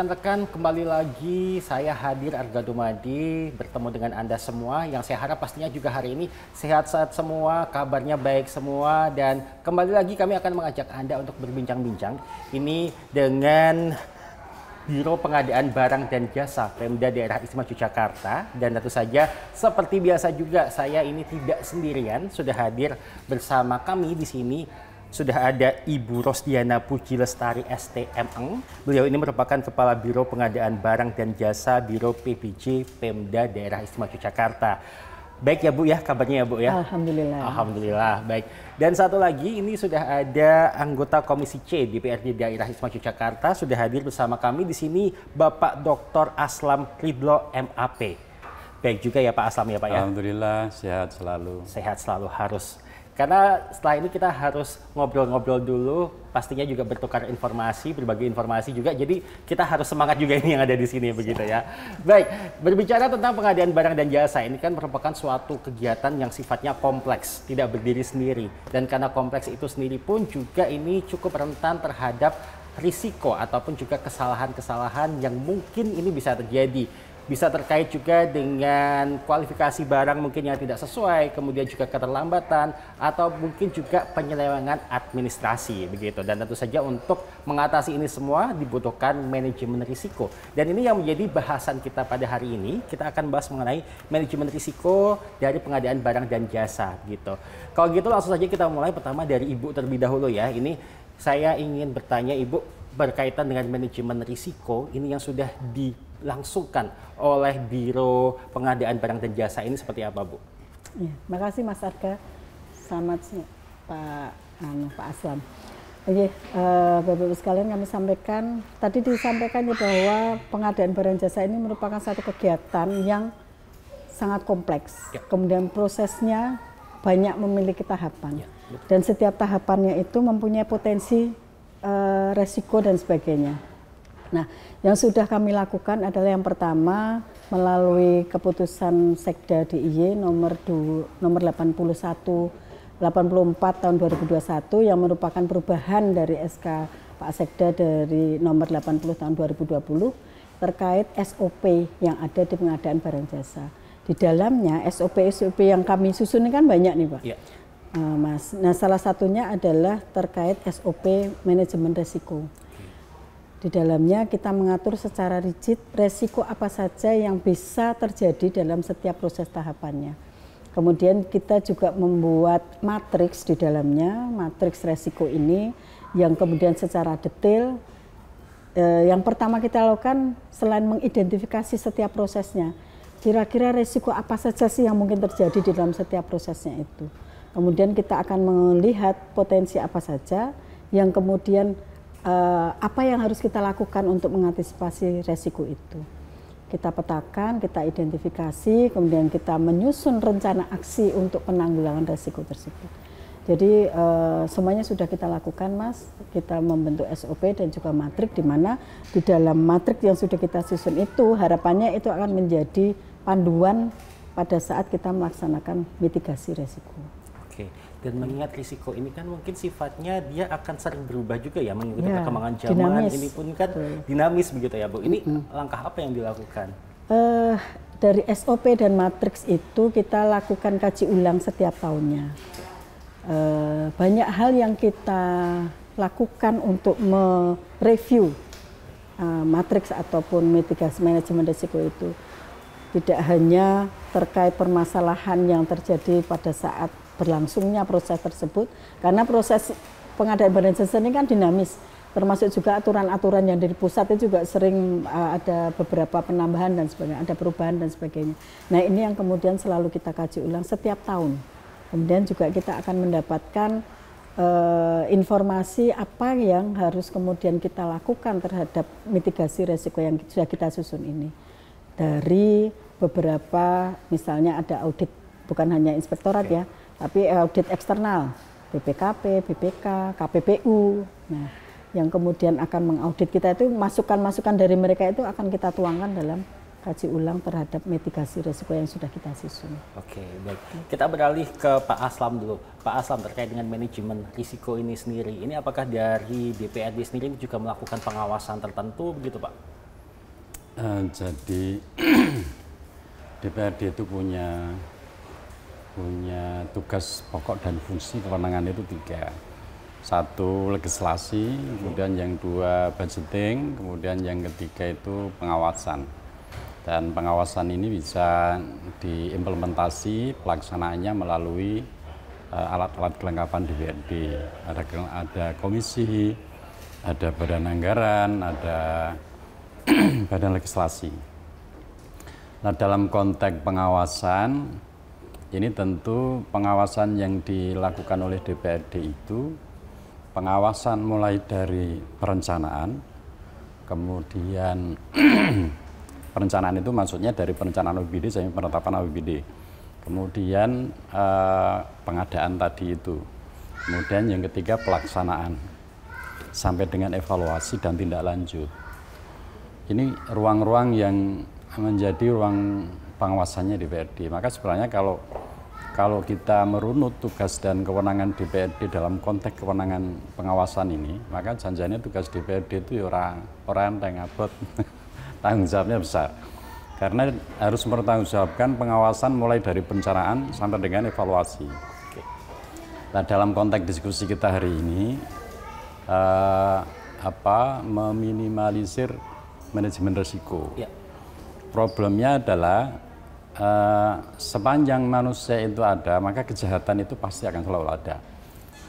rekan-rekan, kembali lagi saya hadir Arga Dumadi bertemu dengan Anda semua yang saya harap pastinya juga hari ini sehat-sehat semua, kabarnya baik semua, dan kembali lagi kami akan mengajak Anda untuk berbincang-bincang ini dengan Biro Pengadaan Barang dan Jasa Pemda Daerah Istimewa Yogyakarta. Dan tentu saja seperti biasa juga saya ini tidak sendirian, sudah hadir bersama kami di sini. Sudah ada Ibu Rosdiana Puji Lestari STMeng. Beliau ini merupakan Kepala Biro Pengadaan Barang dan Jasa Biro PBJ Pemda Daerah Istimewa Yogyakarta. Baik ya Bu ya, kabarnya ya Bu ya? Alhamdulillah. Alhamdulillah, baik. Dan satu lagi ini sudah ada anggota Komisi C DPRD Daerah Istimewa Yogyakarta, sudah hadir bersama kami di sini Bapak Dr. Aslam Ridlo MAP. Baik juga ya Pak Aslam ya Pak ya? Alhamdulillah, sehat selalu. Sehat selalu harus. Karena setelah ini kita harus ngobrol-ngobrol dulu, pastinya juga bertukar informasi, berbagi informasi juga. Jadi kita harus semangat juga ini yang ada di sini begitu ya. Baik, berbicara tentang pengadaan barang dan jasa, ini kan merupakan suatu kegiatan yang sifatnya kompleks, tidak berdiri sendiri. Dan karena kompleks itu sendiri pun juga ini cukup rentan terhadap risiko ataupun juga kesalahan-kesalahan yang mungkin ini bisa terjadi. Bisa terkait juga dengan kualifikasi barang mungkin yang tidak sesuai, kemudian juga keterlambatan, atau mungkin juga penyelewengan administrasi begitu. Dan tentu saja untuk mengatasi ini semua dibutuhkan manajemen risiko. Dan ini yang menjadi bahasan kita pada hari ini. Kita akan bahas mengenai manajemen risiko dari pengadaan barang dan jasa gitu. Kalau gitu langsung saja kita mulai pertama dari Ibu terlebih dahulu ya. Ini saya ingin bertanya Ibu berkaitan dengan manajemen risiko ini yang sudah dilangsungkan oleh Biro Pengadaan Barang dan Jasa ini seperti apa, Bu? Ya, makasih Mas Arga. Selamat siang Pak Aslam. Oke, Bapak Ibu sekalian kami sampaikan, tadi disampaikan ya bahwa pengadaan barang jasa ini merupakan satu kegiatan yang sangat kompleks. Ya. Kemudian prosesnya banyak memiliki tahapan. Ya, dan setiap tahapannya itu mempunyai potensi resiko dan sebagainya. Nah, yang sudah kami lakukan adalah yang pertama melalui keputusan Sekda DIY nomor 84 tahun 2021 yang merupakan perubahan dari SK Pak Sekda dari nomor 80 tahun 2020 terkait SOP yang ada di pengadaan barang jasa. Di dalamnya SOP yang kami susun ini kan banyak nih Pak. Ya. Mas. Nah, salah satunya adalah terkait SOP manajemen risiko. Di dalamnya kita mengatur secara rigid resiko apa saja yang bisa terjadi dalam setiap proses tahapannya. Kemudian kita juga membuat matriks di dalamnya, matriks resiko ini yang kemudian secara detail yang pertama kita lakukan selain mengidentifikasi setiap prosesnya, kira-kira resiko apa saja sih yang mungkin terjadi di dalam setiap prosesnya itu. Kemudian kita akan melihat potensi apa saja yang kemudian apa yang harus kita lakukan untuk mengantisipasi resiko itu. Kita petakan, kita identifikasi, kemudian kita menyusun rencana aksi untuk penanggulangan resiko tersebut. Jadi semuanya sudah kita lakukan Mas, kita membentuk SOP dan juga matrik, di mana di dalam matrik yang sudah kita susun itu harapannya itu akan menjadi panduan pada saat kita melaksanakan mitigasi resiko. Dan mengingat risiko ini kan mungkin sifatnya dia akan sering berubah juga ya mengikuti perkembangan zaman. Dinamis. Ini pun kan dinamis begitu ya Bu. Ini langkah apa yang dilakukan? Dari SOP dan matriks itu kita lakukan kaji ulang setiap tahunnya. Banyak hal yang kita lakukan untuk mereview matriks ataupun mitigasi manajemen risiko itu. Tidak hanya terkait permasalahan yang terjadi pada saat berlangsungnya proses tersebut, karena proses pengadaan barang jasa ini kan dinamis, termasuk juga aturan-aturan yang dari pusat itu juga sering ada beberapa penambahan dan sebagainya, ada perubahan dan sebagainya. Nah ini yang kemudian selalu kita kaji ulang setiap tahun. Kemudian juga kita akan mendapatkan informasi apa yang harus kemudian kita lakukan terhadap mitigasi resiko yang sudah kita susun ini. Dari beberapa, misalnya ada audit, bukan hanya inspektorat ya, tapi audit eksternal, BPKP, BPK, KPPU. Nah, yang kemudian akan mengaudit kita itu masukan-masukan dari mereka itu akan kita tuangkan dalam kaji ulang terhadap mitigasi risiko yang sudah kita susun. Oke, baik. Kita beralih ke Pak Aslam dulu. Pak Aslam, terkait dengan manajemen risiko ini sendiri, ini apakah dari DPRD sendiri juga melakukan pengawasan tertentu begitu Pak? Jadi DPRD itu punya tugas pokok dan fungsi kewenangan itu 3. 1 legislasi, kemudian yang 2 budgeting, kemudian yang ketiga itu pengawasan. Dan pengawasan ini bisa diimplementasi pelaksanaannya melalui alat-alat kelengkapan DPRD. Ada komisi, ada badan anggaran, ada badan legislasi. Nah, dalam konteks pengawasan, ini tentu pengawasan yang dilakukan oleh DPRD itu pengawasan mulai dari perencanaan, kemudian perencanaan itu maksudnya dari perencanaan APBD sampai penetapan APBD, kemudian pengadaan tadi itu, kemudian yang ketiga pelaksanaan, sampai dengan evaluasi dan tindak lanjut. Ini ruang-ruang yang menjadi ruang pengawasannya DPRD. Maka sebenarnya kalau kita merunut tugas dan kewenangan DPRD dalam konteks kewenangan pengawasan ini, maka janjinya tugas DPRD itu orang yang abot, tanggung jawabnya besar. Karena harus mempertanggungjawabkan pengawasan mulai dari perencanaan sampai dengan evaluasi. Nah, dalam konteks diskusi kita hari ini, meminimalisir manajemen risiko. Ya. Problemnya adalah sepanjang manusia itu ada, maka kejahatan itu pasti akan selalu ada.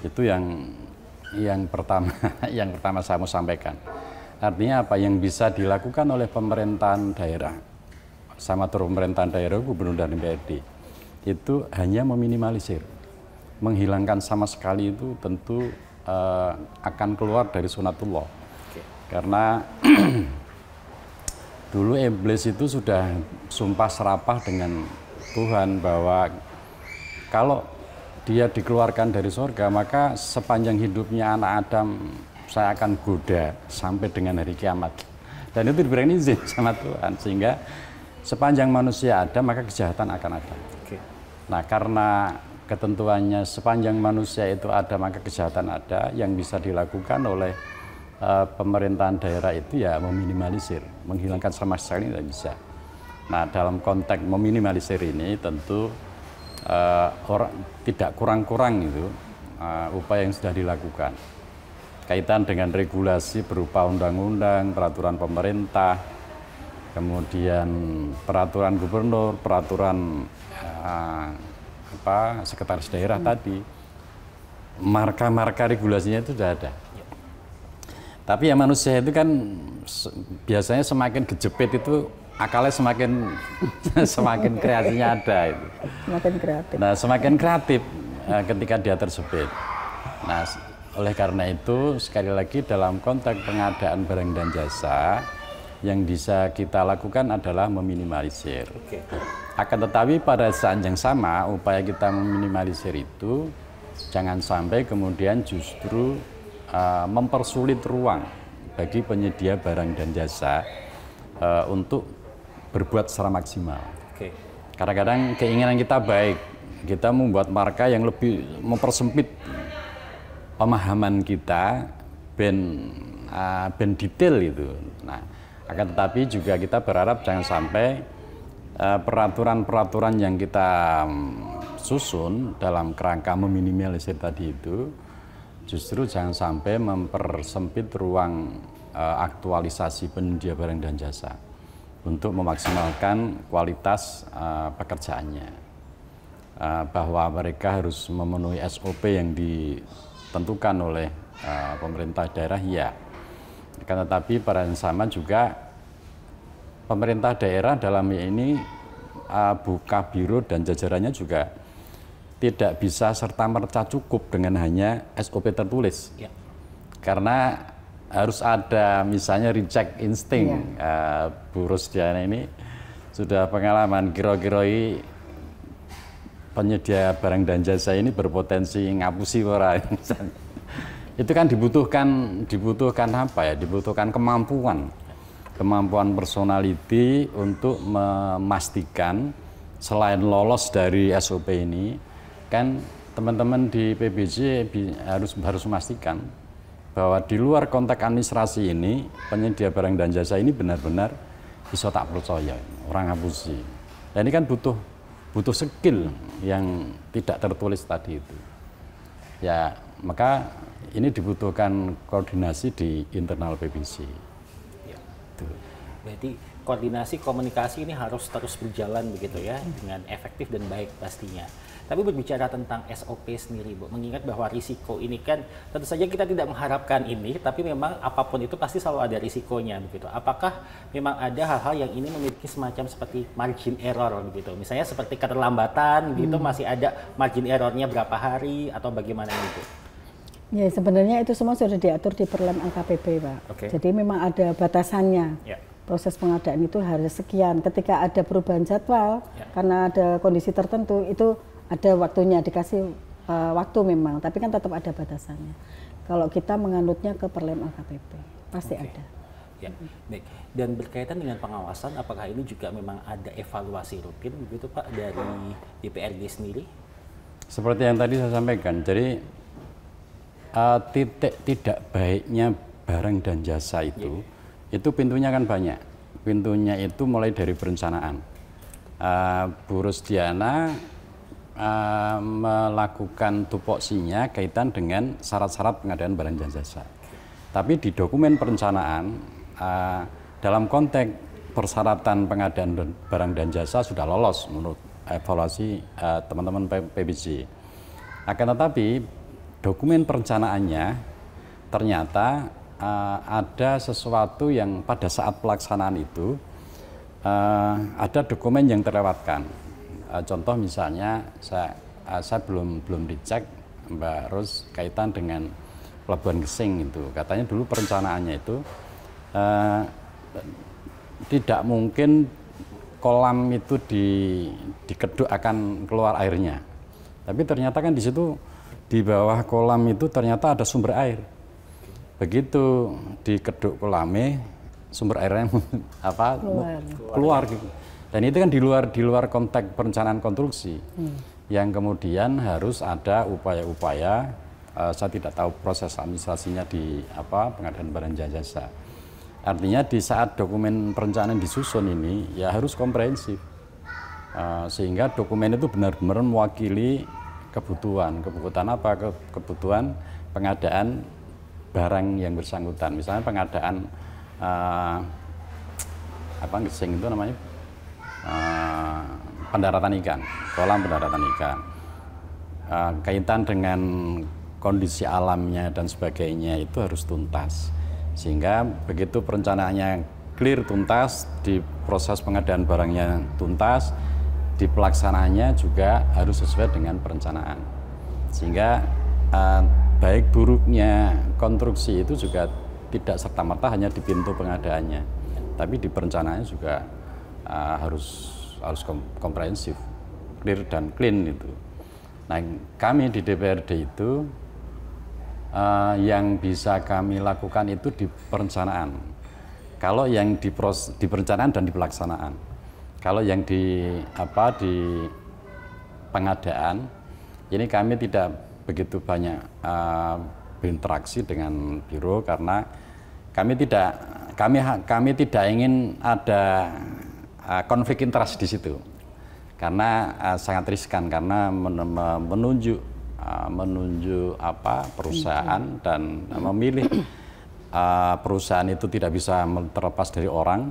Itu yang pertama saya mau sampaikan. Artinya apa yang bisa dilakukan oleh pemerintahan daerah, sama pemerintahan daerah, gubernur dan DPRD, itu hanya meminimalisir, menghilangkan sama sekali itu tentu akan keluar dari sunatullah. Karena dulu iblis itu sudah sumpah serapah dengan Tuhan bahwa kalau dia dikeluarkan dari surga, maka sepanjang hidupnya anak Adam saya akan goda sampai dengan hari kiamat. Dan itu diberikan izin sama Tuhan, sehingga sepanjang manusia ada, maka kejahatan akan ada. Nah, karena ketentuannya sepanjang manusia itu ada, maka kejahatan ada, yang bisa dilakukan oleh pemerintahan daerah itu ya meminimalisir, menghilangkan sama sekali tidak bisa. Nah, dalam konteks meminimalisir ini tentu tidak kurang-kurang itu upaya yang sudah dilakukan. Kaitan dengan regulasi berupa undang-undang, peraturan pemerintah, kemudian peraturan gubernur, peraturan sekretaris daerah tadi, marka-marka regulasinya itu sudah ada. Tapi ya manusia itu kan biasanya semakin kejepit itu akalnya semakin kreasinya ada itu. Semakin kreatif. Nah, semakin kreatif ketika dia tersebut. Nah, oleh karena itu sekali lagi dalam konteks pengadaan barang dan jasa yang bisa kita lakukan adalah meminimalisir. Akan tetapi pada saat yang sama upaya kita meminimalisir itu jangan sampai kemudian justru mempersulit ruang bagi penyedia barang dan jasa untuk berbuat secara maksimal. Kadang-kadang keinginan kita baik, kita membuat marka yang lebih mempersempit pemahaman kita, ben detail itu. Nah, akan tetapi juga kita berharap jangan sampai peraturan-peraturan yang kita susun dalam kerangka meminimalisir tadi itu justru jangan sampai mempersempit ruang aktualisasi penyedia barang dan jasa untuk memaksimalkan kualitas pekerjaannya. Bahwa mereka harus memenuhi SOP yang ditentukan oleh pemerintah daerah, ya. Akan tetapi pada yang sama juga pemerintah daerah dalam ini buka biro dan jajarannya juga tidak bisa serta-merta cukup dengan hanya SOP tertulis. Ya. Karena harus ada misalnya recheck insting. Ya. Bu Rusdiana ini sudah pengalaman kira-kira penyedia barang dan jasa ini berpotensi ngapusi orang. Itu kan dibutuhkan apa ya? Dibutuhkan kemampuan personality untuk memastikan selain lolos dari SOP ini, kan teman-teman di PBJ harus memastikan bahwa di luar konteks administrasi ini penyedia barang dan jasa ini benar-benar iso tak percaya, orang ngapusi. Dan ini kan butuh skill yang tidak tertulis tadi itu. Ya, maka ini dibutuhkan koordinasi di internal PBC. Ya. Berarti koordinasi komunikasi ini harus terus berjalan begitu ya, dengan efektif dan baik pastinya. Tapi berbicara tentang SOP sendiri, Bu, mengingat bahwa risiko ini kan tentu saja kita tidak mengharapkan ini, tapi memang apapun itu pasti selalu ada risikonya begitu. Apakah memang ada hal-hal yang ini memiliki semacam seperti margin error begitu? Misalnya seperti keterlambatan gitu, masih ada margin errornya berapa hari atau bagaimana itu? Ya, sebenarnya itu semua sudah diatur di Perlem LKPP, Pak. Okay. Jadi memang ada batasannya. Yeah. Proses pengadaan itu harus sekian. Ketika ada perubahan jadwal, karena ada kondisi tertentu, itu ada waktunya, dikasih waktu memang, tapi kan tetap ada batasannya. Kalau kita menganutnya ke Perlem LKPP, pasti ada. Ya, baik. Dan berkaitan dengan pengawasan, apakah ini juga memang ada evaluasi rutin begitu Pak dari DPRD sendiri? Seperti yang tadi saya sampaikan, jadi titik tidak baiknya barang dan jasa itu pintunya kan banyak. Pintunya itu mulai dari perencanaan. Bu Rusdiana melakukan tupoksinya kaitan dengan syarat-syarat pengadaan barang dan jasa. Tapi di dokumen perencanaan, dalam konteks persyaratan pengadaan barang dan jasa sudah lolos menurut evaluasi teman-teman PBC. Akan tetapi dokumen perencanaannya ternyata ada sesuatu yang pada saat pelaksanaan itu ada dokumen yang terlewatkan. Contoh misalnya saya belum dicek Mbak Ros kaitan dengan Pelabuhan Gesing itu. Katanya dulu perencanaannya itu tidak mungkin kolam itu dikeduk akan keluar airnya. Tapi ternyata kan di situ di bawah kolam itu ternyata ada sumber air. Begitu dikeduk kolamnya sumber airnya keluar gitu. Dan itu kan di luar konteks perencanaan konstruksi, yang kemudian harus ada upaya-upaya. Saya tidak tahu proses administrasinya di pengadaan barang dan jasa. Artinya di saat dokumen perencanaan disusun ini ya harus komprehensif, sehingga dokumen itu benar-benar mewakili kebutuhan apa? Kebutuhan pengadaan barang yang bersangkutan. Misalnya pengadaan gesing itu namanya. Pendaratan ikan, kolam pendaratan ikan, kaitan dengan kondisi alamnya dan sebagainya itu harus tuntas, sehingga begitu perencanaannya clear tuntas, di proses pengadaan barangnya tuntas, di pelaksanaannya juga harus sesuai dengan perencanaan, sehingga baik buruknya konstruksi itu juga tidak serta-merta hanya di pintu pengadaannya, tapi di perencanaannya juga harus komprehensif, clear dan clean itu. Nah, kami di DPRD itu yang bisa kami lakukan itu di perencanaan. Kalau yang di perencanaan dan di pelaksanaan. Kalau yang di pengadaan, ini kami tidak begitu banyak berinteraksi dengan biro karena kami tidak ingin ada konflik interest di situ, karena sangat riskan, karena menunjuk perusahaan dan memilih perusahaan itu tidak bisa terlepas dari orang.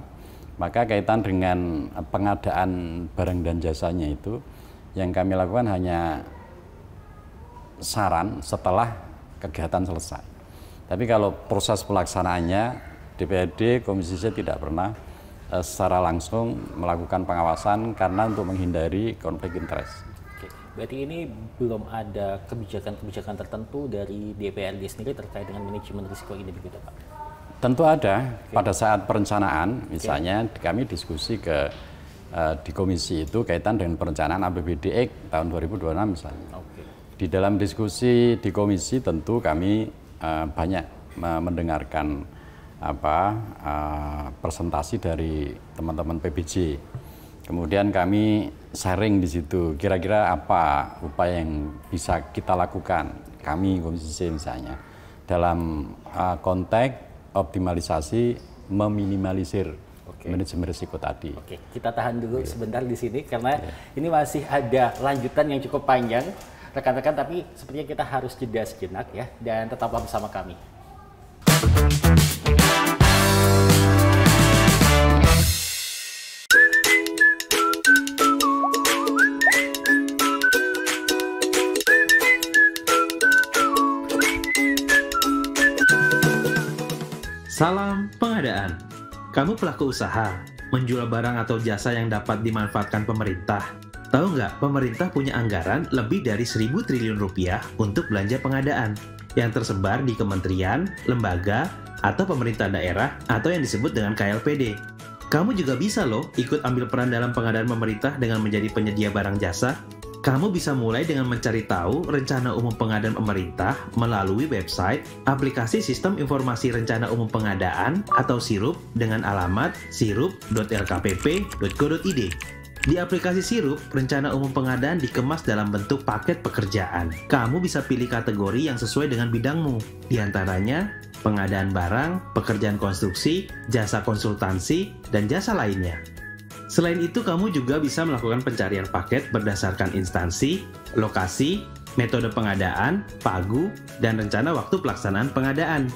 Maka kaitan dengan pengadaan barang dan jasanya itu yang kami lakukan hanya saran setelah kegiatan selesai. Tapi kalau proses pelaksanaannya DPRD Komisi C tidak pernah secara langsung melakukan pengawasan karena untuk menghindari konflik interest. Oke, berarti ini belum ada kebijakan-kebijakan tertentu dari DPRD sendiri terkait dengan manajemen risiko ini begitu Pak? Tentu ada. Pada saat perencanaan, misalnya kami diskusi di komisi itu kaitan dengan perencanaan APBD tahun 2026 misalnya. Di dalam diskusi di komisi tentu kami banyak mendengarkan presentasi dari teman-teman PBJ. Kemudian kami sharing di situ, kira-kira apa upaya yang bisa kita lakukan, kami Komisi C misalnya, dalam konteks optimalisasi meminimalisir manajemen risiko tadi. Oke, kita tahan dulu sebentar di sini karena ini masih ada lanjutan yang cukup panjang, rekan-rekan. Tapi sepertinya kita harus jeda sejenak ya, dan tetaplah bersama kami. Salam pengadaan. Kamu pelaku usaha, menjual barang atau jasa yang dapat dimanfaatkan pemerintah. Tahu nggak, pemerintah punya anggaran lebih dari 1.000 triliun rupiah untuk belanja pengadaan yang tersebar di kementerian, lembaga, atau pemerintah daerah atau yang disebut dengan KLPD. Kamu juga bisa loh ikut ambil peran dalam pengadaan pemerintah dengan menjadi penyedia barang jasa. Kamu bisa mulai dengan mencari tahu rencana umum pengadaan pemerintah melalui website aplikasi Sistem Informasi Rencana Umum Pengadaan atau SIRUP dengan alamat sirup.lkpp.go.id. Di aplikasi SIRUP, rencana umum pengadaan dikemas dalam bentuk paket pekerjaan. Kamu bisa pilih kategori yang sesuai dengan bidangmu, di antaranya pengadaan barang, pekerjaan konstruksi, jasa konsultansi, dan jasa lainnya. Selain itu, kamu juga bisa melakukan pencarian paket berdasarkan instansi, lokasi, metode pengadaan, pagu, dan rencana waktu pelaksanaan pengadaan.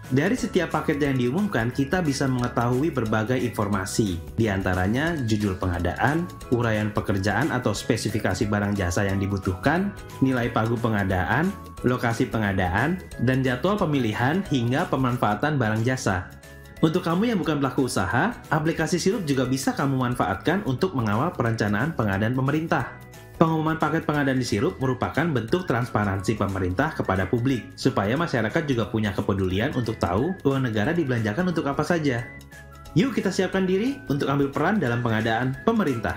Dari setiap paket yang diumumkan, kita bisa mengetahui berbagai informasi, di antaranya judul pengadaan, uraian pekerjaan atau spesifikasi barang jasa yang dibutuhkan, nilai pagu pengadaan, lokasi pengadaan, dan jadwal pemilihan hingga pemanfaatan barang jasa. Untuk kamu yang bukan pelaku usaha, aplikasi SIRUP juga bisa kamu manfaatkan untuk mengawal perencanaan pengadaan pemerintah. Pengumuman paket pengadaan di SIRUP merupakan bentuk transparansi pemerintah kepada publik, supaya masyarakat juga punya kepedulian untuk tahu uang negara dibelanjakan untuk apa saja. Yuk kita siapkan diri untuk ambil peran dalam pengadaan pemerintah.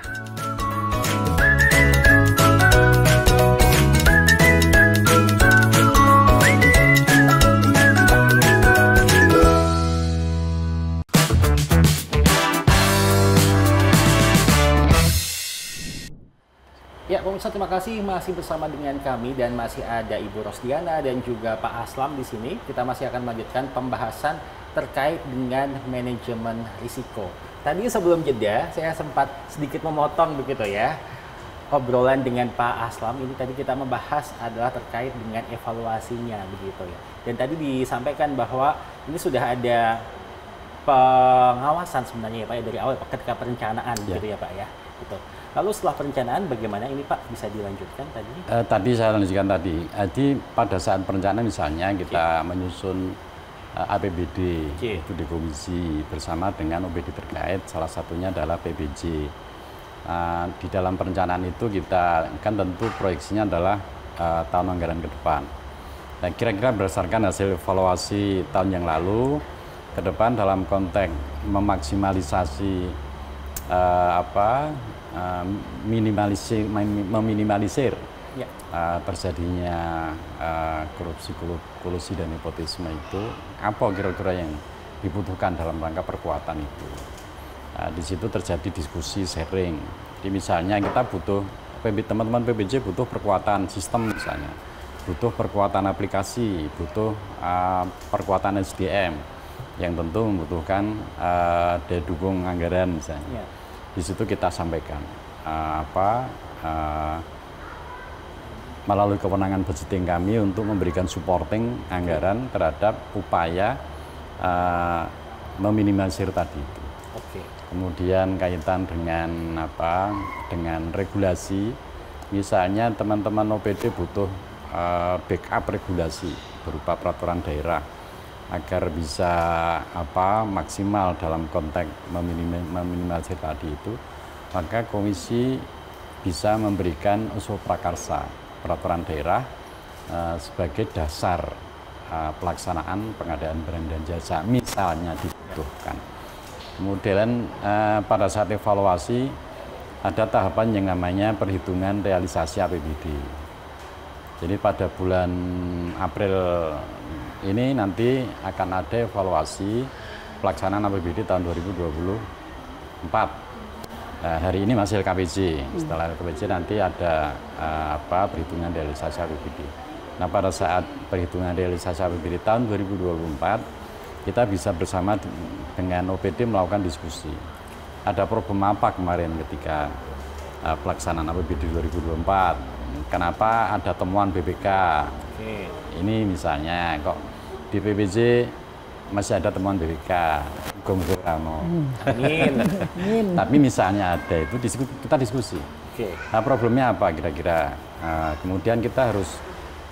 Ya, pemirsa, terima kasih masih bersama dengan kami dan masih ada Ibu Rosdiana dan juga Pak Aslam di sini. Kita masih akan melanjutkan pembahasan terkait dengan manajemen risiko. Tadi sebelum jeda, saya sempat sedikit memotong begitu ya. Obrolan dengan Pak Aslam ini tadi kita membahas adalah terkait dengan evaluasinya begitu ya. Dan tadi disampaikan bahwa ini sudah ada pengawasan sebenarnya ya Pak ya, dari awal ketika perencanaan begitu ya Pak ya. Gitu. Lalu setelah perencanaan bagaimana ini Pak, bisa dilanjutkan tadi? Tadi saya lanjutkan tadi. Jadi pada saat perencanaan misalnya kita menyusun APBD itu di komisi bersama dengan OPD terkait, salah satunya adalah PBJ. Di dalam perencanaan itu kita kan tentu proyeksinya adalah tahun anggaran ke depan. Nah, kira-kira berdasarkan hasil evaluasi tahun yang lalu, ke depan dalam konteks memaksimalisasi meminimalisir terjadinya korupsi, kolusi dan nepotisme itu, apa kira-kira yang dibutuhkan dalam rangka perkuatan itu. Di situ terjadi diskusi sharing. Jadi misalnya kita butuh, teman-teman PBJ butuh perkuatan sistem misalnya, butuh perkuatan aplikasi, butuh perkuatan SDM yang tentu membutuhkan daya dukung anggaran misalnya. Di situ kita sampaikan melalui kewenangan budgeting kami untuk memberikan supporting anggaran terhadap upaya meminimalisir tadi itu. Kemudian kaitan dengan dengan regulasi, misalnya teman-teman OPD butuh backup regulasi berupa peraturan daerah agar bisa maksimal dalam konteks meminimalisir tadi itu, maka komisi bisa memberikan usul prakarsa peraturan daerah sebagai dasar pelaksanaan pengadaan barang dan jasa misalnya dibutuhkan. Kemudian pada saat evaluasi ada tahapan yang namanya perhitungan realisasi APBD. Jadi pada bulan April ini nanti akan ada evaluasi pelaksanaan APBD tahun 2024. Nah, hari ini masih LKPJ. Setelah LKPJ nanti ada perhitungan realisasi APBD. Nah, pada saat perhitungan realisasi APBD tahun 2024 kita bisa bersama dengan OPD melakukan diskusi. Ada problem apa kemarin ketika pelaksanaan APBD 2024? Kenapa ada temuan BPK? Ini misalnya kok di PPJ masih ada temuan BPK? Amin. Tapi misalnya ada itu kita diskusi. Nah, problemnya apa kira-kira? Kemudian kita harus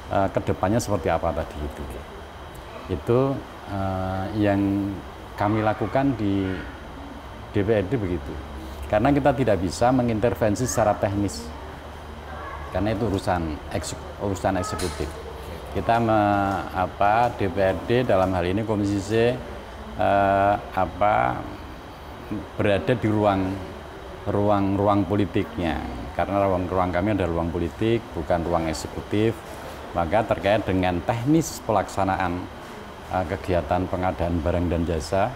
kedepannya seperti apa tadi itu. Itu yang kami lakukan di DPRD begitu. Karena kita tidak bisa mengintervensi secara teknis. Karena itu urusan eksekutif. Kita DPRD dalam hal ini Komisi C berada di ruang politiknya. Karena ruang kami adalah ruang politik, bukan ruang eksekutif. Maka terkait dengan teknis pelaksanaan kegiatan pengadaan barang dan jasa,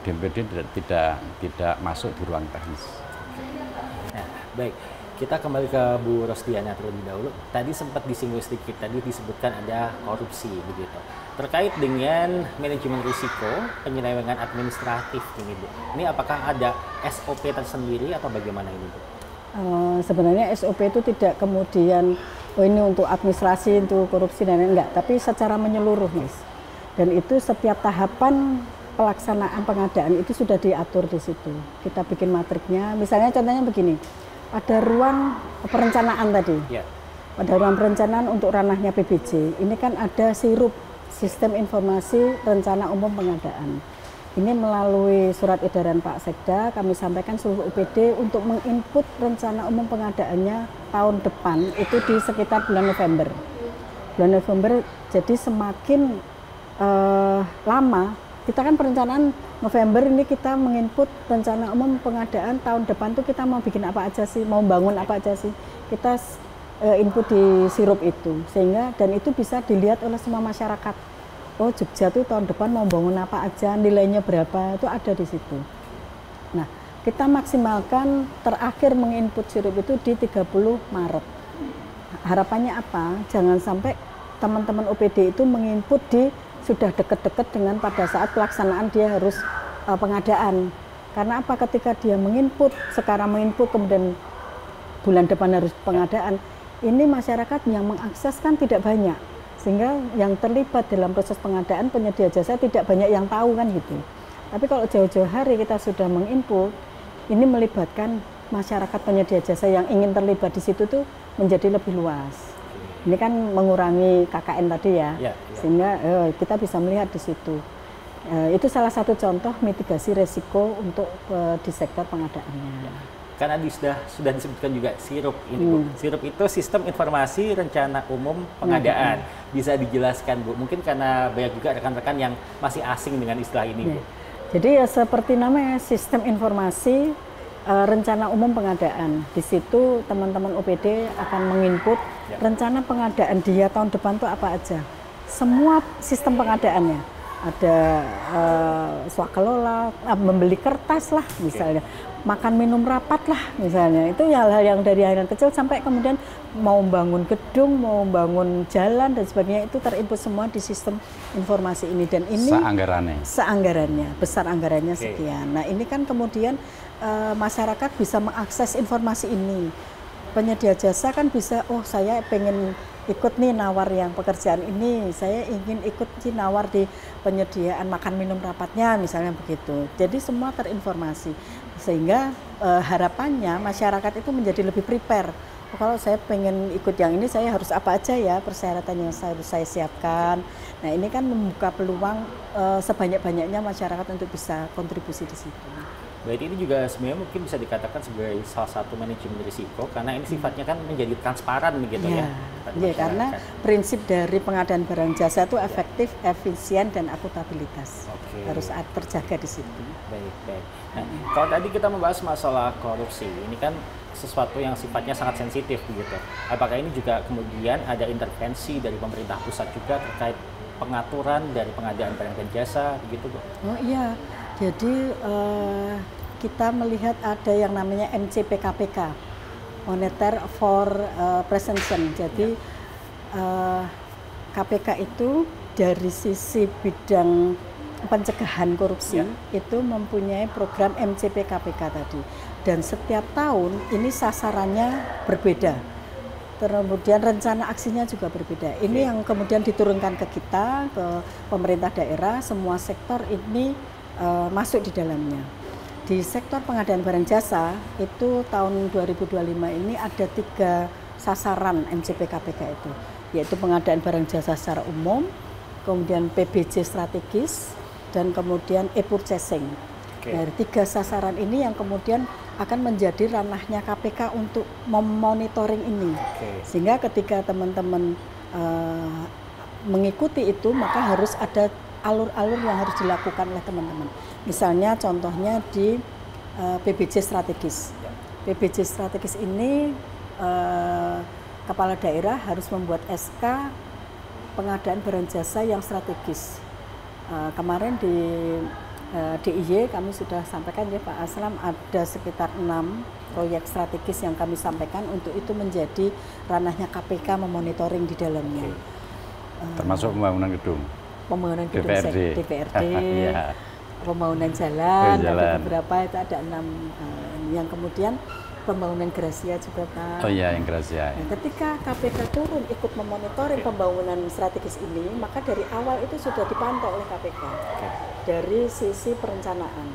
DPRD tidak masuk di ruang teknis. Nah, baik, kita kembali ke Bu Rosdiana terlebih dahulu. Tadi sempat disinggung sedikit, tadi disebutkan ada korupsi begitu. Terkait dengan manajemen risiko penyelewengan administratif ini, Bu. Ini apakah ada SOP tersendiri atau bagaimana ini, Bu? Sebenarnya SOP itu tidak kemudian ini untuk administrasi, untuk korupsi dan enggak, tapi secara menyeluruh, Mas. Dan itu setiap tahapan pelaksanaan pengadaan itu sudah diatur di situ. Kita bikin matriknya. Misalnya contohnya begini, ada ruang perencanaan tadi. Pada ruang perencanaan untuk ranahnya PBJ, ini kan ada SIRUP, Sistem Informasi Rencana Umum Pengadaan. Ini melalui surat edaran Pak Sekda, kami sampaikan seluruh UPD untuk menginput rencana umum pengadaannya tahun depan, itu di sekitar bulan November. Bulan November, jadi semakin lama, kita kan perencanaan November ini kita menginput rencana umum pengadaan tahun depan tuh kita mau bikin apa aja sih, mau bangun apa aja sih, kita input di SIRUP itu, sehingga dan itu bisa dilihat oleh semua masyarakat. Oh, Jogja tuh tahun depan mau bangun apa aja, nilainya berapa, itu ada di situ. Nah, kita maksimalkan terakhir menginput SIRUP itu di 30 Maret. Harapannya apa? Jangan sampai teman-teman OPD itu menginput di sudah deket-deket dengan pada saat pelaksanaan dia harus pengadaan. Karena apa? Ketika dia menginput, sekarang menginput kemudian bulan depan harus pengadaan, ini masyarakat yang mengakses kan tidak banyak. Sehingga yang terlibat dalam proses pengadaan penyedia jasa tidak banyak yang tahu kan gitu. Tapi kalau jauh-jauh hari kita sudah menginput, ini melibatkan masyarakat penyedia jasa yang ingin terlibat di situ tuh menjadi lebih luas. Ini kan mengurangi KKN tadi ya, sehingga kita bisa melihat di situ. Itu salah satu contoh mitigasi resiko untuk di sektor pengadaannya. Karena sudah disebutkan juga SIRUP ini, Bu. SIRUP itu Sistem Informasi Rencana Umum Pengadaan. Bisa dijelaskan, Bu? Mungkin karena banyak juga rekan-rekan yang masih asing dengan istilah ini, Bu. Jadi ya seperti namanya Sistem Informasi Rencana Umum Pengadaan. Di situ teman-teman OPD akan menginput rencana pengadaan dia tahun depan itu apa aja. Semua sistem pengadaannya. Ada swakelola, membeli kertas lah misalnya, makan minum rapat lah misalnya. Itu hal-hal yang dari hal yang kecil sampai kemudian mau bangun gedung, mau bangun jalan dan sebagainya itu terinput semua di sistem informasi ini. Dan ini seanggarannya, besar anggarannya sekian. Nah ini kan kemudian masyarakat bisa mengakses informasi ini. Penyedia jasa kan bisa, oh saya pengen ikut nih nawar yang pekerjaan ini, saya ingin ikut nawar di penyediaan makan minum rapatnya misalnya begitu. Jadi semua terinformasi sehingga harapannya masyarakat itu menjadi lebih prepare. Oh, kalau saya pengen ikut yang ini saya harus apa aja ya persyaratan yang harus saya siapkan. Nah ini kan membuka peluang sebanyak-banyaknya masyarakat untuk bisa kontribusi di situ. Baik, ini juga sebenarnya mungkin bisa dikatakan sebagai salah satu manajemen risiko karena ini sifatnya kan menjadi transparan begitu ya. Iya, karena prinsip dari pengadaan barang jasa itu efektif, efisien dan akuntabilitas. Harus terjaga di situ. Baik. Nah, kalau tadi kita membahas masalah korupsi, ini kan sesuatu yang sifatnya sangat sensitif begitu. Apakah ini juga kemudian ada intervensi dari pemerintah pusat juga terkait pengaturan dari pengadaan barang dan jasa begitu, Bu? Oh iya. Jadi kita melihat ada yang namanya MCPKPK, Monitor for Prevention. Jadi KPK itu dari sisi bidang pencegahan korupsi itu mempunyai program MCP KPK tadi, dan setiap tahun ini sasarannya berbeda, kemudian rencana aksinya juga berbeda. Ini yang kemudian diturunkan ke kita, ke pemerintah daerah, semua sektor ini masuk di dalamnya. Di sektor pengadaan barang jasa itu tahun 2025 ini ada 3 sasaran MCP KPK itu, yaitu pengadaan barang jasa secara umum, kemudian PBJ strategis, dan kemudian e-purchasing. Dari 3 sasaran ini yang kemudian akan menjadi ranahnya KPK untuk memonitoring ini. Sehingga ketika teman-teman mengikuti itu, maka harus ada alur-alur yang harus dilakukan oleh teman-teman. Misalnya contohnya di PBJ strategis. PBJ strategis ini kepala daerah harus membuat SK pengadaan barang jasa yang strategis. Kemarin di DIY kami sudah sampaikan ya Pak Aslam, ada sekitar 6 proyek strategis yang kami sampaikan untuk itu menjadi ranahnya KPK memonitoring di dalamnya. Termasuk pembangunan gedung. Pembangunan gedung DPRD, ya. Pembangunan jalan, ada beberapa, itu ada 6 yang kemudian pembangunan Gracia juga Pak. Oh iya, yang Gracia. Nah, ketika KPK turun ikut memonitoring pembangunan strategis ini, maka dari awal itu sudah dipantau oleh KPK dari sisi perencanaan.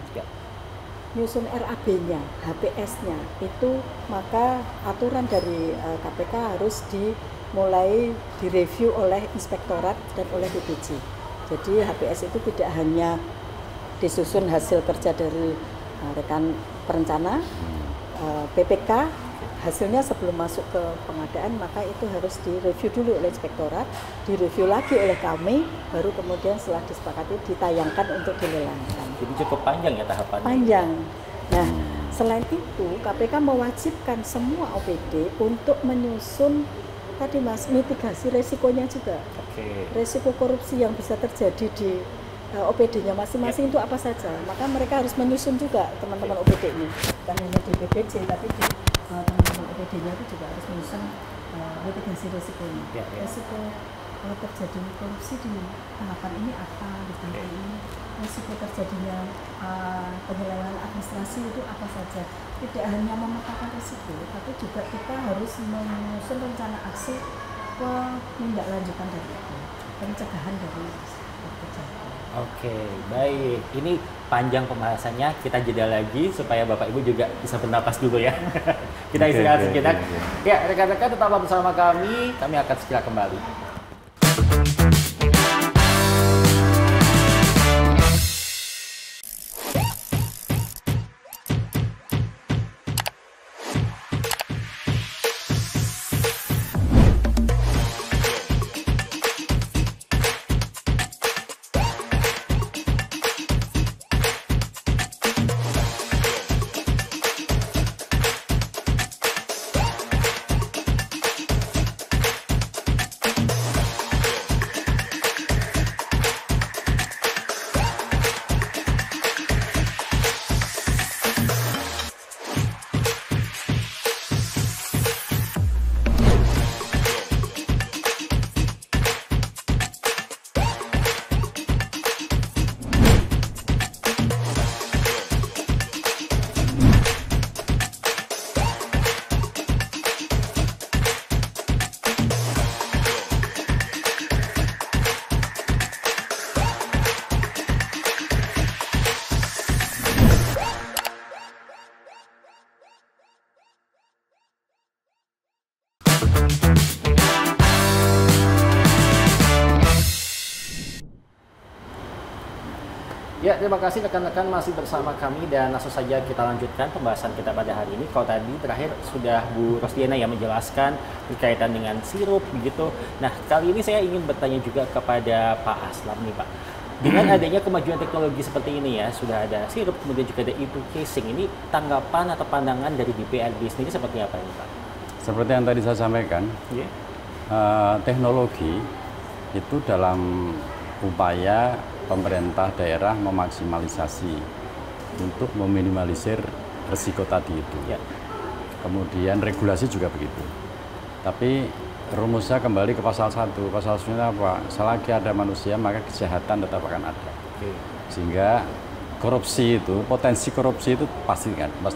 Nyusun RAB-nya, HPS-nya itu, maka aturan dari KPK harus dimulai direview oleh inspektorat dan oleh DPJ. Jadi HPS itu tidak hanya disusun hasil kerja dari rekan perencana, PPK, hasilnya sebelum masuk ke pengadaan, maka itu harus direview dulu oleh inspektorat, direview lagi oleh kami, baru kemudian setelah disepakati ditayangkan untuk dilelangkan. Jadi cukup panjang ya tahapannya? Panjang. Nah, selain itu KPK mewajibkan semua OPD untuk menyusun tadi Mas, mitigasi resikonya juga. Resiko korupsi yang bisa terjadi di OPD-nya masing-masing itu apa saja. Maka mereka harus menyusun juga teman-teman OPD ini. Bukan hanya di BPJ, tapi di teman-teman OPD-nya itu juga harus menyusun mitigasi resikonya. Resiko terjadi korupsi di tahapan ini apa, di tahapan ini. Resiko terjadinya penyelewengan administrasi itu apa saja. Tidak hanya memetakan risiko, tapi juga kita harus menyusun rencana aksi penindaklanjutan dari itu, pencegahan dari kejahatan. Oke, baik. Ini panjang pembahasannya, kita jeda lagi supaya Bapak Ibu juga bisa bernapas dulu ya. Kita istirahat sejenak. Ya, rekan-rekan tetaplah bersama kami akan segera kembali. Ya, terima kasih rekan-rekan masih bersama kami dan langsung saja kita lanjutkan pembahasan kita pada hari ini. Kalau tadi terakhir sudah Bu Rosdiana yang menjelaskan berkaitan dengan sirup begitu. Nah, kali ini saya ingin bertanya juga kepada Pak Aslam nih Pak. Dengan adanya kemajuan teknologi seperti ini ya, sudah ada sirup, kemudian juga ada e-purchasing. Ini tanggapan atau pandangan dari DPRD sendiri seperti apa ini Pak? Seperti yang tadi saya sampaikan, teknologi itu dalam upaya pemerintah daerah memaksimalisasi untuk meminimalisir risiko tadi itu. Kemudian regulasi juga begitu. Tapi rumusnya kembali ke pasal 1. Pasal 1 apa? Selagi ada manusia maka kejahatan tetap akan ada. Sehingga korupsi itu, potensi korupsi itu pasti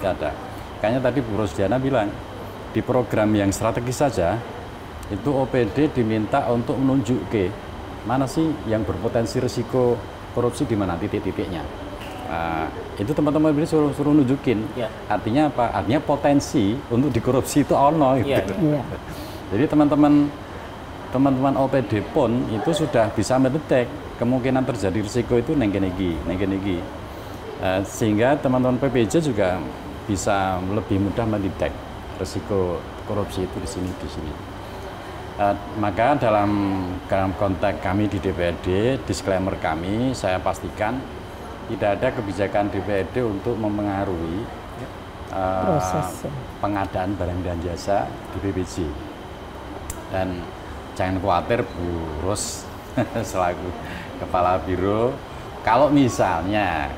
ada. Kayaknya tadi Bu Rosdiana bilang, di program yang strategis saja, itu OPD diminta untuk menunjuk ke mana sih yang berpotensi risiko korupsi di mana titik-titiknya. Itu teman-teman suruh nunjukin. Artinya apa? Artinya potensi untuk dikorupsi itu ono. Gitu. Jadi teman-teman OPD pun itu sudah bisa mendetek kemungkinan terjadi risiko itu nengkenegi. Sehingga teman-teman PPJ juga bisa lebih mudah mendetek risiko korupsi itu di sini. Maka dalam konteks kami di DPRD, disclaimer kami, saya pastikan tidak ada kebijakan DPRD untuk memengaruhi proses pengadaan barang dan jasa di PPJ. Dan jangan khawatir Bu Ros selaku Kepala Biro, kalau misalnya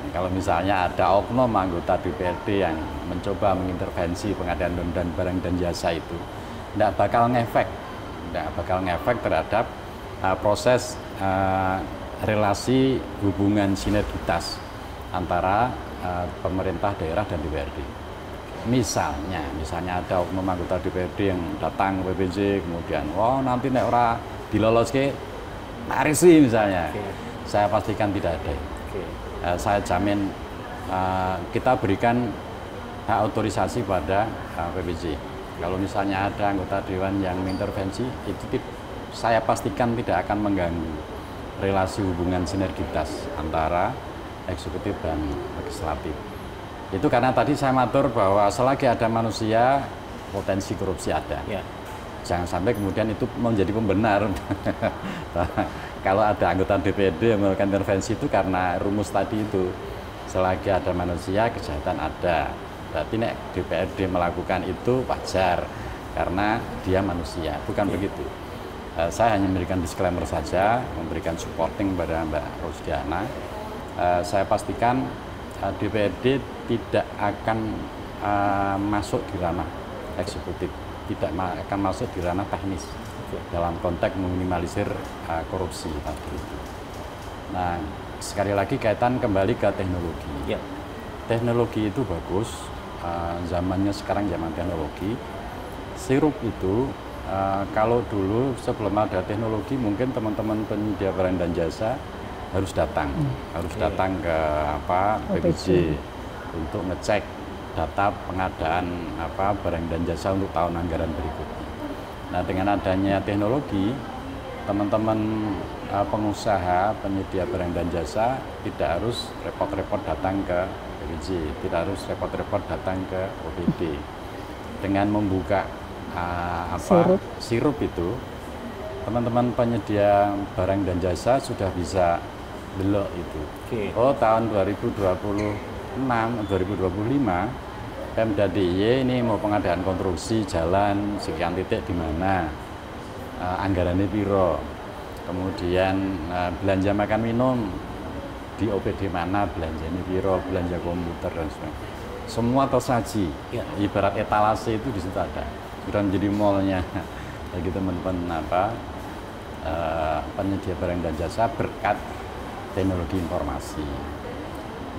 ada oknum anggota DPRD yang mencoba mengintervensi pengadaan barang dan jasa itu, tidak bakal ngefek terhadap proses relasi hubungan sinergitas antara pemerintah daerah dan DPRD. Misalnya ada oknum anggota DPRD yang datang ke PPJ, kemudian nanti nek ora diloloske tarisi misalnya. Saya pastikan tidak ada. Saya jamin kita berikan hak otorisasi pada PPJ. Kalau misalnya ada anggota dewan yang mengintervensi, itu saya pastikan tidak akan mengganggu relasi hubungan sinergitas antara eksekutif dan legislatif. Itu karena tadi saya matur bahwa selagi ada manusia, potensi korupsi ada. Jangan sampai kemudian itu menjadi pembenar. Kalau ada anggota DPRD yang melakukan intervensi itu karena rumus tadi itu, selagi ada manusia, kejahatan ada. Berarti nek DPRD melakukan itu wajar karena dia manusia, bukan begitu. Saya hanya memberikan disclaimer saja, memberikan supporting kepada Mbak Rosdiana. Saya pastikan DPRD tidak akan masuk di ranah eksekutif, tidak akan masuk di ranah teknis dalam konteks meminimalisir korupsi tadi itu. Nah, sekali lagi kaitan kembali ke teknologi. Teknologi itu bagus, zamannya sekarang zaman teknologi. Sirup itu kalau dulu sebelum ada teknologi mungkin teman-teman penyedia barang dan jasa harus datang ke PPJ untuk ngecek data pengadaan barang dan jasa untuk tahun anggaran berikutnya. Nah, dengan adanya teknologi, teman-teman pengusaha penyedia barang dan jasa tidak harus repot-repot datang ke PPJ, tidak harus repot-repot datang ke OPD. Dengan membuka sirup itu, teman-teman penyedia barang dan jasa sudah bisa belok itu. Tahun 2026, 2025 Pemda DIY ini mau pengadaan konstruksi jalan sekian titik di mana, anggarannya piro, kemudian belanja makan minum di OPD mana, belanjanya piro, belanja komputer dan sebagainya. Semua tersaji, ibarat etalase itu di situ ada, sudah menjadi mallnya bagi teman-teman penyedia barang dan jasa berkat teknologi informasi.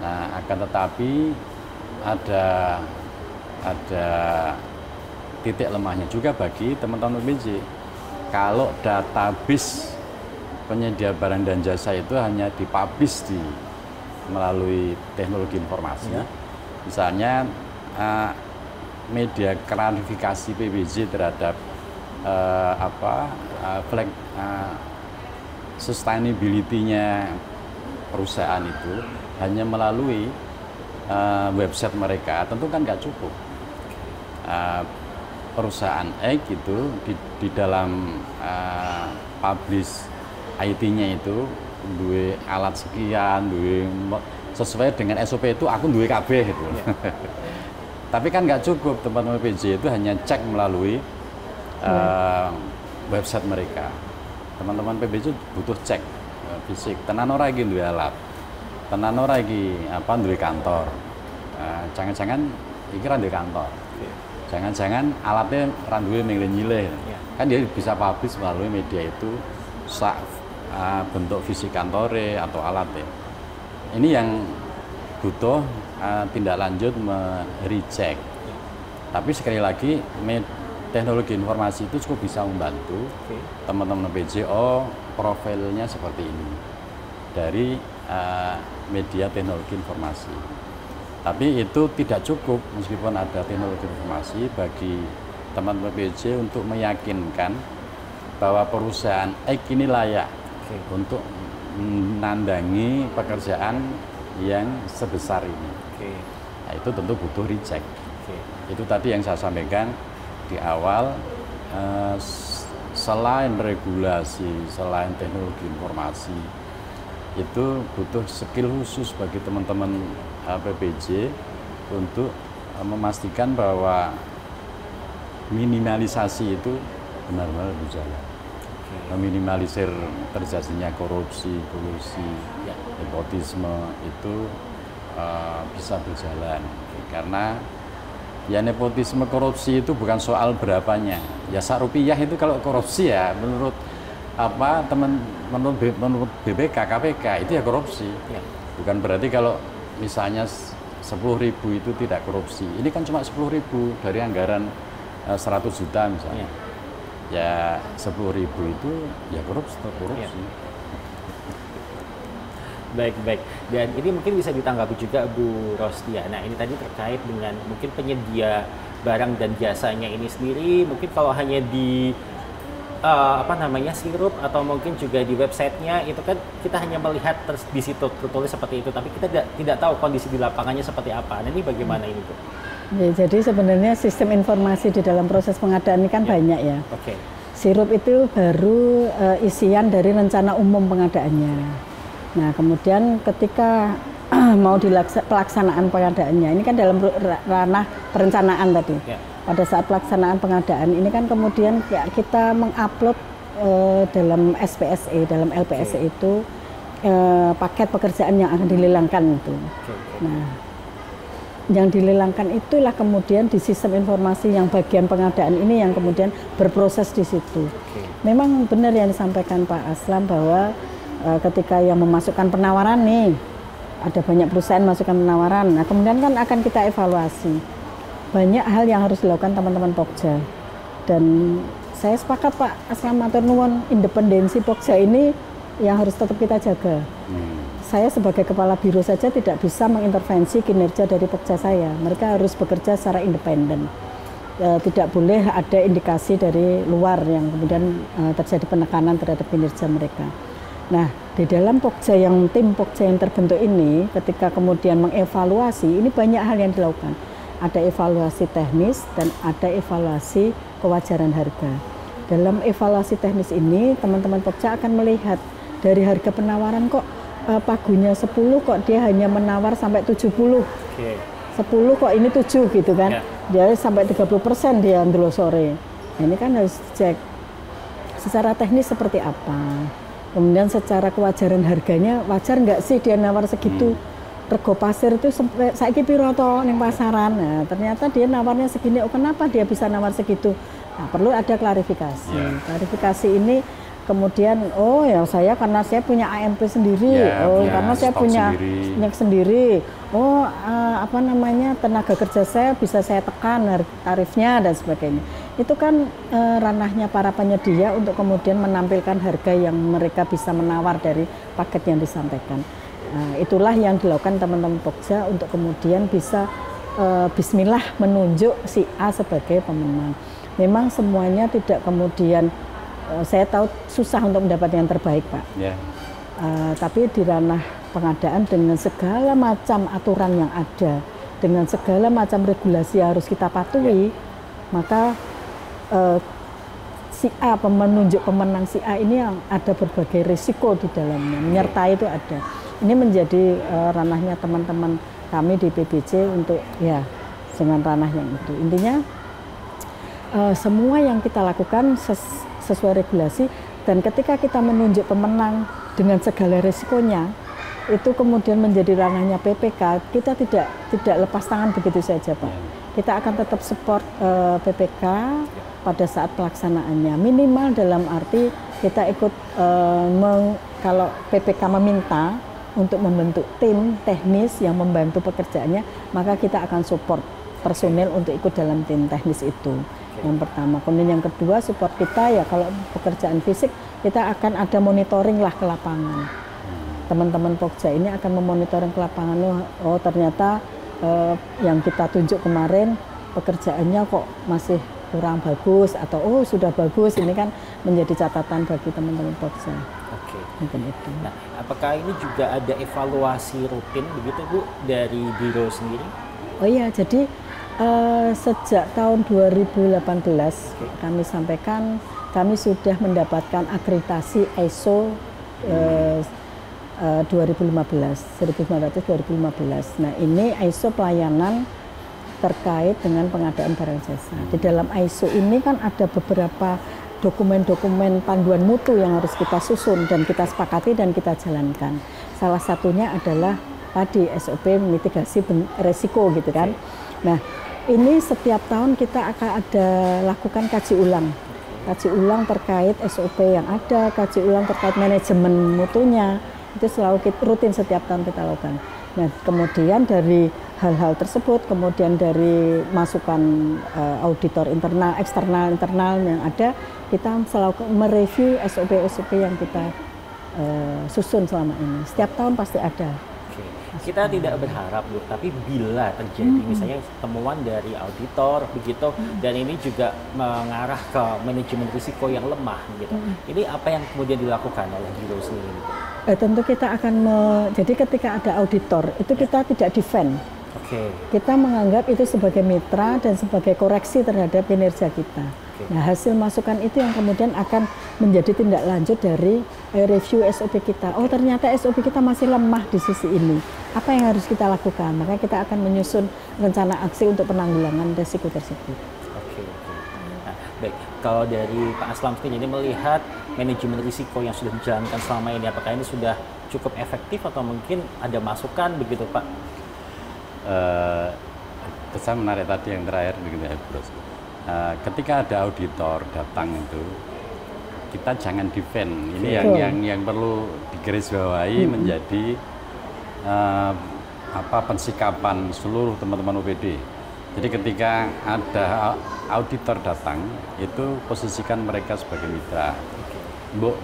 Nah, akan tetapi ada titik lemahnya juga bagi teman-teman PPJ. Kalau database penyedia barang dan jasa itu hanya dipublish melalui teknologi informasi. Misalnya media klarifikasi PPJ terhadap sustainability-nya perusahaan itu hanya melalui website mereka, tentu kan nggak cukup. Perusahaan X itu di dalam publish IT-nya itu duwe alat sekian, sesuai dengan SOP itu aku duwe KB gitu. Tapi kan nggak cukup, teman-teman PJ itu hanya cek melalui website mereka. Teman-teman PBJ butuh cek fisik, tenan ora iki duwe alat, tenan ora iki duwe kantor. Jangan-jangan iki ra duwe kantor. Jangan-jangan alatnya ra duwe nyileh. Kan dia bisa publish melalui media itu bentuk fisik kantore atau alatnya. ini yang butuh tindak lanjut merecek. Tapi sekali lagi teknologi informasi itu cukup bisa membantu teman-teman PJO profilnya seperti ini dari media teknologi informasi. Tapi itu tidak cukup meskipun ada teknologi informasi bagi teman-teman PJ untuk meyakinkan bahwa perusahaan X ini layak untuk menandangi pekerjaan yang sebesar ini. Nah, itu tentu butuh recheck. Itu tadi yang saya sampaikan di awal, selain regulasi, selain teknologi informasi, itu butuh skill khusus bagi teman-teman PPJ untuk memastikan bahwa minimalisasi itu benar-benar berjalan. Meminimalisir terjadinya korupsi, kolusi, nepotisme itu bisa berjalan. Karena ya nepotisme korupsi itu bukan soal berapanya. Ya sak-rupiah itu kalau korupsi ya menurut menurut BPK, KPK itu ya korupsi. Bukan berarti kalau misalnya 10.000 itu tidak korupsi. Ini kan cuma 10.000 dari anggaran 100 juta misalnya. Ya 10.000 itu ya korupsi. Baik. Dan ini mungkin bisa ditanggapi juga Bu Rosdia. Nah, ini tadi terkait dengan mungkin penyedia barang dan jasanya ini sendiri. Mungkin kalau hanya di sirup atau mungkin juga di websitenya itu kan kita hanya melihat di situ tertulis seperti itu, tapi kita tidak tahu kondisi di lapangannya seperti apa. Nah, ini bagaimana ini Bu? Ya, jadi sebenarnya sistem informasi di dalam proses pengadaan ini kan banyak ya. Sirup itu baru isian dari rencana umum pengadaannya. Nah, kemudian ketika mau pelaksanaan pengadaannya, ini kan dalam ranah perencanaan tadi. Pada saat pelaksanaan pengadaan ini kan kemudian ya, kita mengupload dalam SPSE, dalam LPSE itu paket pekerjaan yang akan dilelangkan itu. Nah, yang dilelangkan itulah kemudian di sistem informasi yang bagian pengadaan ini yang kemudian berproses di situ. Memang benar yang disampaikan Pak Aslam bahwa ketika yang memasukkan penawaran nih, ada banyak perusahaan masukkan penawaran. Nah, kemudian kan akan kita evaluasi. Banyak hal yang harus dilakukan teman-teman Pokja. Dan saya sepakat Pak Aslam matur nuwun, independensi Pokja ini yang harus tetap kita jaga. Saya sebagai kepala biro saja tidak bisa mengintervensi kinerja dari Pokja saya. Mereka harus bekerja secara independen. Tidak boleh ada indikasi dari luar yang kemudian terjadi penekanan terhadap kinerja mereka. Nah, di dalam Pokja tim Pokja yang terbentuk ini, ketika kemudian mengevaluasi, ini banyak hal yang dilakukan. Ada evaluasi teknis dan ada evaluasi kewajaran harga. Dalam evaluasi teknis ini, teman-teman Pokja akan melihat dari harga penawaran kok pagunya 10 kok dia hanya menawar sampai 70. 10 kok ini 7 gitu kan. Dia sampai 30% dia dulu sore. Nah, ini kan harus dicek secara teknis seperti apa. Kemudian secara kewajaran harganya wajar nggak sih dia nawar segitu. Rego pasir itu saiki piro to ning pasaran. Nah, ternyata dia nawarnya segini. Oh, kenapa dia bisa nawar segitu? Nah, perlu ada klarifikasi. Klarifikasi ini kemudian karena saya punya AMP sendiri. Karena saya punya minyak sendiri. Tenaga kerja saya bisa saya tekan tarifnya dan sebagainya. Itu kan ranahnya para penyedia untuk kemudian menampilkan harga yang mereka bisa menawar dari paket yang disampaikan. Nah, itulah yang dilakukan teman-teman Pokja untuk kemudian bisa bismillah menunjuk si A sebagai pemenang. Memang semuanya tidak kemudian, saya tahu susah untuk mendapat yang terbaik Pak. Tapi di ranah pengadaan dengan segala macam aturan yang ada, dengan segala macam regulasi yang harus kita patuhi, maka si A, menunjuk pemenang si A ini yang ada berbagai risiko di dalamnya, menyertai itu ada. Ini menjadi ranahnya teman-teman kami di PBJ untuk dengan ranah yang itu. Intinya semua yang kita lakukan sesuai regulasi, dan ketika kita menunjuk pemenang dengan segala risikonya, itu kemudian menjadi ranahnya PPK, kita tidak lepas tangan begitu saja Pak. Kita akan tetap support PPK pada saat pelaksanaannya. Minimal dalam arti kita ikut kalau PPK meminta, untuk membentuk tim teknis yang membantu pekerjaannya, maka kita akan support personil untuk ikut dalam tim teknis itu. Yang pertama. Kemudian yang kedua, support kita ya kalau pekerjaan fisik kita akan ada monitoring lah ke lapangan. Teman-teman Pokja ini akan memonitoring ke lapangan, oh ternyata yang kita tunjuk kemarin pekerjaannya kok masih kurang bagus atau oh sudah bagus, ini kan menjadi catatan bagi teman-teman Pokja. Oke. Mungkin itu. Nah, apakah ini juga ada evaluasi rutin begitu Bu dari biro sendiri? Oh iya, jadi sejak tahun 2018 kami sampaikan kami sudah mendapatkan akreditasi ISO 2015. Nah, ini ISO pelayanan terkait dengan pengadaan barang jasa. Di dalam ISO ini kan ada beberapa dokumen-dokumen panduan mutu yang harus kita susun dan kita sepakati dan kita jalankan. Salah satunya adalah tadi SOP mitigasi resiko gitu kan. Nah, ini setiap tahun kita akan ada lakukan kaji ulang terkait SOP yang ada, kaji ulang terkait manajemen mutunya, itu selalu rutin setiap tahun kita lakukan. Nah, kemudian dari hal-hal tersebut, kemudian dari masukan auditor internal, eksternal, internal yang ada, kita selalu mereview SOP-SOP yang kita susun selama ini. Setiap tahun pasti ada. Kita tidak berharap Bu, tapi bila terjadi misalnya temuan dari auditor begitu dan ini juga mengarah ke manajemen risiko yang lemah gitu. Ini apa yang kemudian dilakukan oleh biro sendiri? Tentu kita akan jadi ketika ada auditor itu kita tidak defend. Kita menganggap itu sebagai mitra dan sebagai koreksi terhadap kinerja kita. Nah, hasil masukan itu yang kemudian akan menjadi tindak lanjut dari review SOP kita. Oh, ternyata SOP kita masih lemah di sisi ini. Apa yang harus kita lakukan? Maka kita akan menyusun rencana aksi untuk penanggulangan risiko tersebut. Nah, baik, kalau dari Pak Aslam sendiri ini melihat manajemen risiko yang sudah dijalankan selama ini, apakah ini sudah cukup efektif atau mungkin ada masukan begitu Pak? Saya menarik tadi yang terakhir begitu ya, Bros. Ketika ada auditor datang itu kita jangan defend. Ini yang perlu digarisbawahi menjadi pensikapan seluruh teman-teman UPD. Jadi ketika ada auditor datang itu posisikan mereka sebagai mitra. Mbok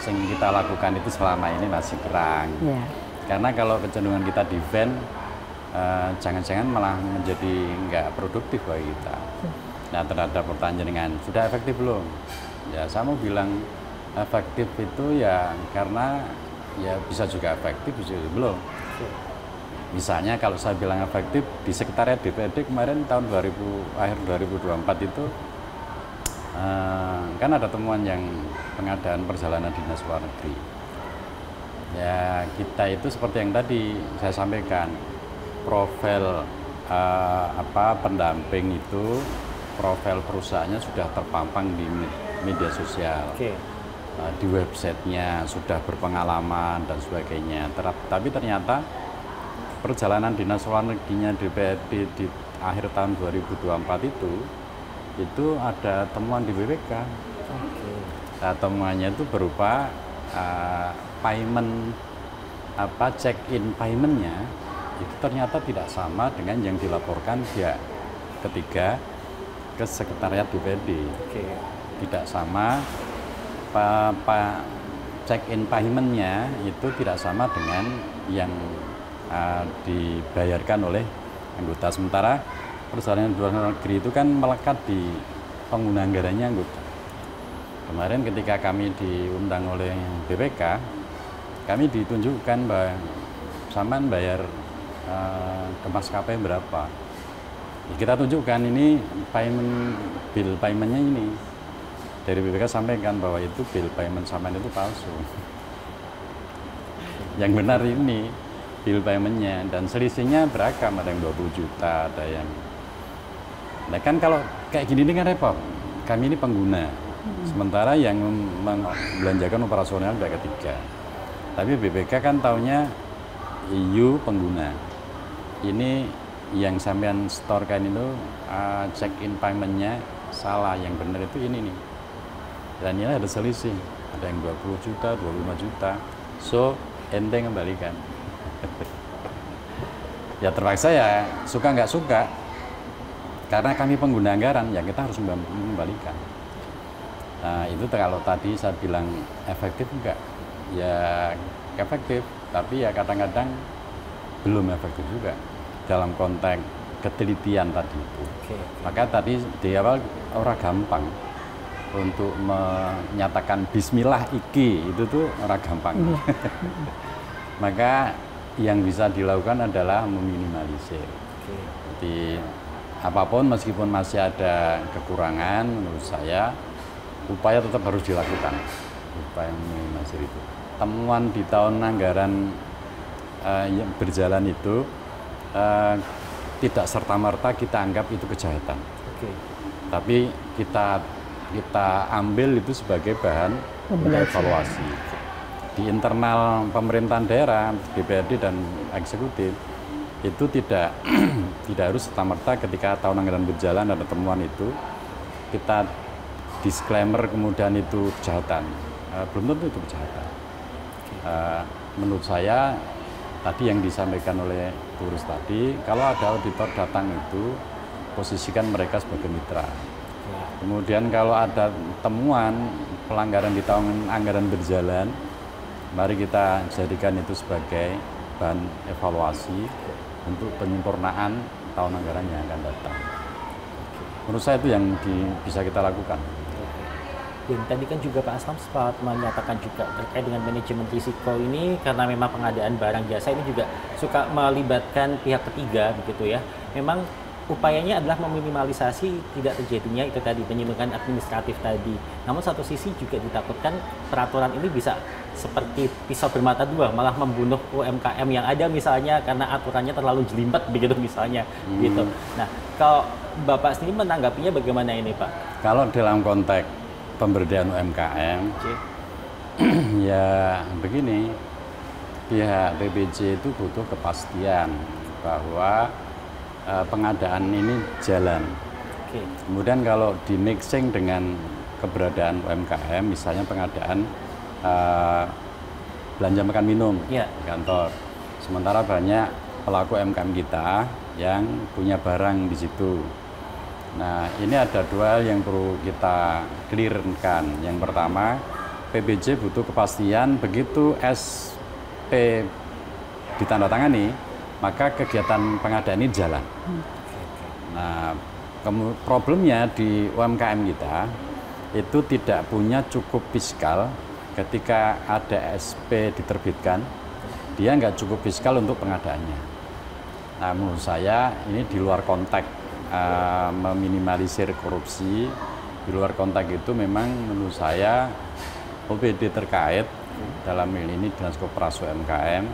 yang kita lakukan itu selama ini masih kurang. Karena kalau kecenderungan kita defend, jangan-jangan malah menjadi nggak produktif bagi kita. Nah, terhadap pertanyaan sudah efektif belum? Ya, saya mau bilang efektif itu ya karena ya bisa juga efektif, bisa juga belum. Misalnya kalau saya bilang efektif di sekretariat DPRD kemarin tahun akhir 2024 itu kan ada temuan yang pengadaan perjalanan dinas luar negeri. Ya, kita itu seperti yang tadi saya sampaikan, profil pendamping itu, profil perusahaannya sudah terpampang di media sosial, di websitenya sudah berpengalaman dan sebagainya. Tapi ternyata perjalanan dinas luar negerinya DPRD di akhir tahun 2024 itu ada temuan di BPK. Nah, temuannya itu berupa payment check-in paymentnya itu ternyata tidak sama dengan yang dilaporkan dia ketiga ke sekretariat DPRD. Tidak sama, check-in paymentnya itu tidak sama dengan yang dibayarkan oleh anggota. Sementara perjalanan luar negeri itu kan melekat di pengguna anggarannya anggota. Kemarin ketika kami diundang oleh BPK, kami ditunjukkan bahwa sampean bayar ke maskapai berapa. Kita tunjukkan ini bill paymentnya ini. Dari BPK sampaikan bahwa itu bill payment sampean itu palsu. Yang benar ini bill paymentnya dan selisihnya beragam, ada yang 20 juta, ada yang. Nah kan kalau kayak gini kan repot. Kami ini pengguna. Sementara yang membelanjakan operasional pihak ketiga. Tapi BPK kan taunya EU pengguna. Ini yang sampean storekan itu check-in paymentnya salah, yang benar itu ini nih. Dan ini ada selisih, ada yang 20 juta, 25 juta. So ente kembalikan. Ya terpaksa ya, suka nggak suka, karena kami pengguna anggaran, ya kita harus mengembalikan. Nah itu kalau tadi saya bilang efektif enggak, ya efektif, tapi ya kadang-kadang belum efektif juga dalam konteks ketelitian tadi itu. Maka tadi di awal orang gampang untuk menyatakan Bismillah iki itu tuh orang gampang. Maka yang bisa dilakukan adalah meminimalisir. Jadi apapun meskipun masih ada kekurangan, menurut saya upaya tetap harus dilakukan. Upaya meminimalisir itu. Temuan di tahun anggaran yang berjalan itu tidak serta-merta kita anggap itu kejahatan. Tapi kita ambil itu sebagai bahan untuk evaluasi. Di internal pemerintahan daerah, DPRD dan eksekutif itu tidak harus serta-merta ketika tahun anggaran berjalan ada temuan itu kita disclaimer kemudian itu kejahatan. Belum tentu itu kejahatan. Menurut saya tadi yang disampaikan oleh Turis tadi, kalau ada auditor datang itu posisikan mereka sebagai mitra. Kemudian kalau ada temuan pelanggaran di tahun anggaran berjalan, mari kita jadikan itu sebagai bahan evaluasi untuk penyempurnaan tahun anggaran yang akan datang. Menurut saya itu yang bisa kita lakukan. Dan tadi kan juga Pak Aslam sempat menyatakan juga terkait dengan manajemen risiko ini, karena memang pengadaan barang jasa ini juga suka melibatkan pihak ketiga begitu ya. Memang upayanya adalah meminimalisasi tidak terjadinya itu tadi penyimpangan administratif tadi. Namun satu sisi juga ditakutkan peraturan ini bisa seperti pisau bermata dua, malah membunuh UMKM yang ada misalnya karena aturannya terlalu jelimet begitu misalnya gitu. Nah, kalau Bapak sendiri menanggapinya bagaimana ini Pak? Kalau dalam konteks pemberdayaan UMKM, ya begini, pihak BPJ itu butuh kepastian bahwa pengadaan ini jalan. Kemudian kalau di mixing dengan keberadaan UMKM, misalnya pengadaan belanja makan minum di kantor, sementara banyak pelaku UMKM kita yang punya barang di situ. Nah, ini ada dua yang perlu kita clearkan. Yang pertama, PBJ butuh kepastian begitu SP ditandatangani, maka kegiatan pengadaan ini jalan. Nah, problemnya di UMKM kita itu tidak punya cukup fiskal ketika ada SP diterbitkan, dia nggak cukup fiskal untuk pengadaannya. Nah, menurut saya ini di luar konteks meminimalisir korupsi. Di luar konteks itu memang menurut saya OPD terkait dalam hal ini Dinas Koperasi UMKM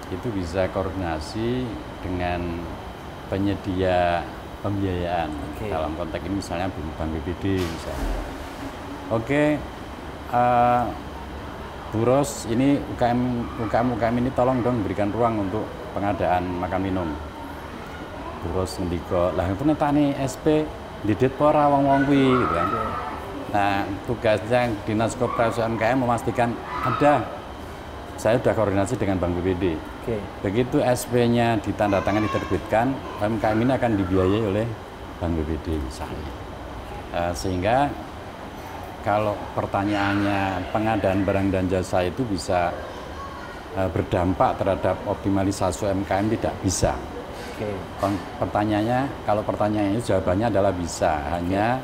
itu bisa koordinasi dengan penyedia pembiayaan. Dalam konteks ini misalnya Bank BPD misalnya. Bu Ros, ini UKM ini tolong dong berikan ruang untuk pengadaan makan minum. Terus ngendika, lah itu netane SP didit pora wong-wong kuwi gitu kan. Nah, tugasnya Dinas Koperasi UMKM memastikan ada. Saya sudah koordinasi dengan Bank BPD. Begitu SP-nya ditandatangani diterbitkan, UMKM ini akan dibiayai oleh Bank BPD misalnya. Sehingga kalau pertanyaannya pengadaan barang dan jasa itu bisa berdampak terhadap optimalisasi UMKM, tidak bisa. Pertanyaannya, kalau pertanyaannya jawabannya adalah bisa, hanya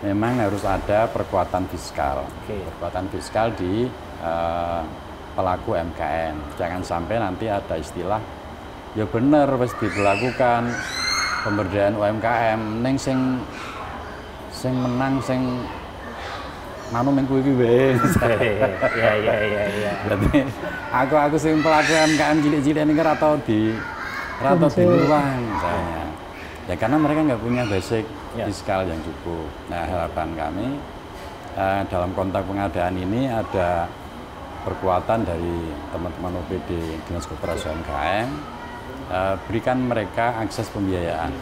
memang harus ada perkuatan fiskal. Perkuatan fiskal di pelaku UMKM. Jangan sampai nanti ada istilah, ya bener wis dilakukan pemberdayaan UMKM, ning sing menang sing manu ming kuwi wae. Ya. Berarti aku sing pelaku UMKM cilik-cilik ini ora tau di ruang misalnya. Ya karena mereka nggak punya basic fiskal yang cukup. Nah, harapan kami dalam konteks pengadaan ini ada perkuatan dari teman-teman OPD Dinas Koperasi UMKM, berikan mereka akses pembiayaan.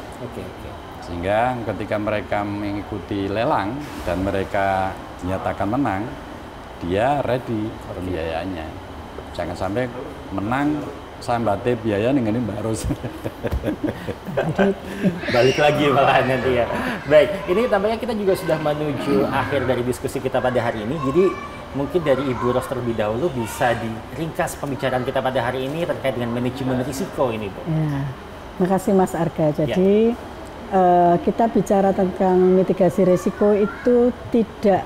Sehingga ketika mereka mengikuti lelang dan mereka dinyatakan menang, dia ready pembiayaannya. Jangan sampai menang sambate biaya ning Mbak Ros. Balik lagi malahan nanti ya. Baik, ini tampaknya kita juga sudah menuju akhir dari diskusi kita pada hari ini. Jadi mungkin dari Ibu Ros terlebih dahulu bisa diringkas pembicaraan kita pada hari ini terkait dengan manajemen risiko ini, Bu. Ya, makasih Mas Arga. Jadi kita bicara tentang mitigasi risiko itu tidak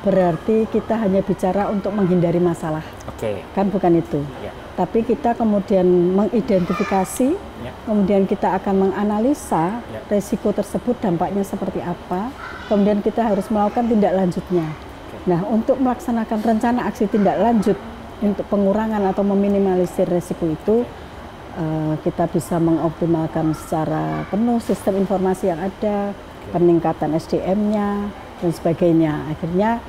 berarti kita hanya bicara untuk menghindari masalah. Oke. Kan bukan itu. Ya. Tapi kita kemudian mengidentifikasi, kemudian kita akan menganalisa risiko tersebut dampaknya seperti apa, kemudian kita harus melakukan tindak lanjutnya. Nah, untuk melaksanakan rencana aksi tindak lanjut untuk pengurangan atau meminimalisir risiko itu, kita bisa mengoptimalkan secara penuh sistem informasi yang ada, peningkatan SDM-nya, dan sebagainya. Akhirnya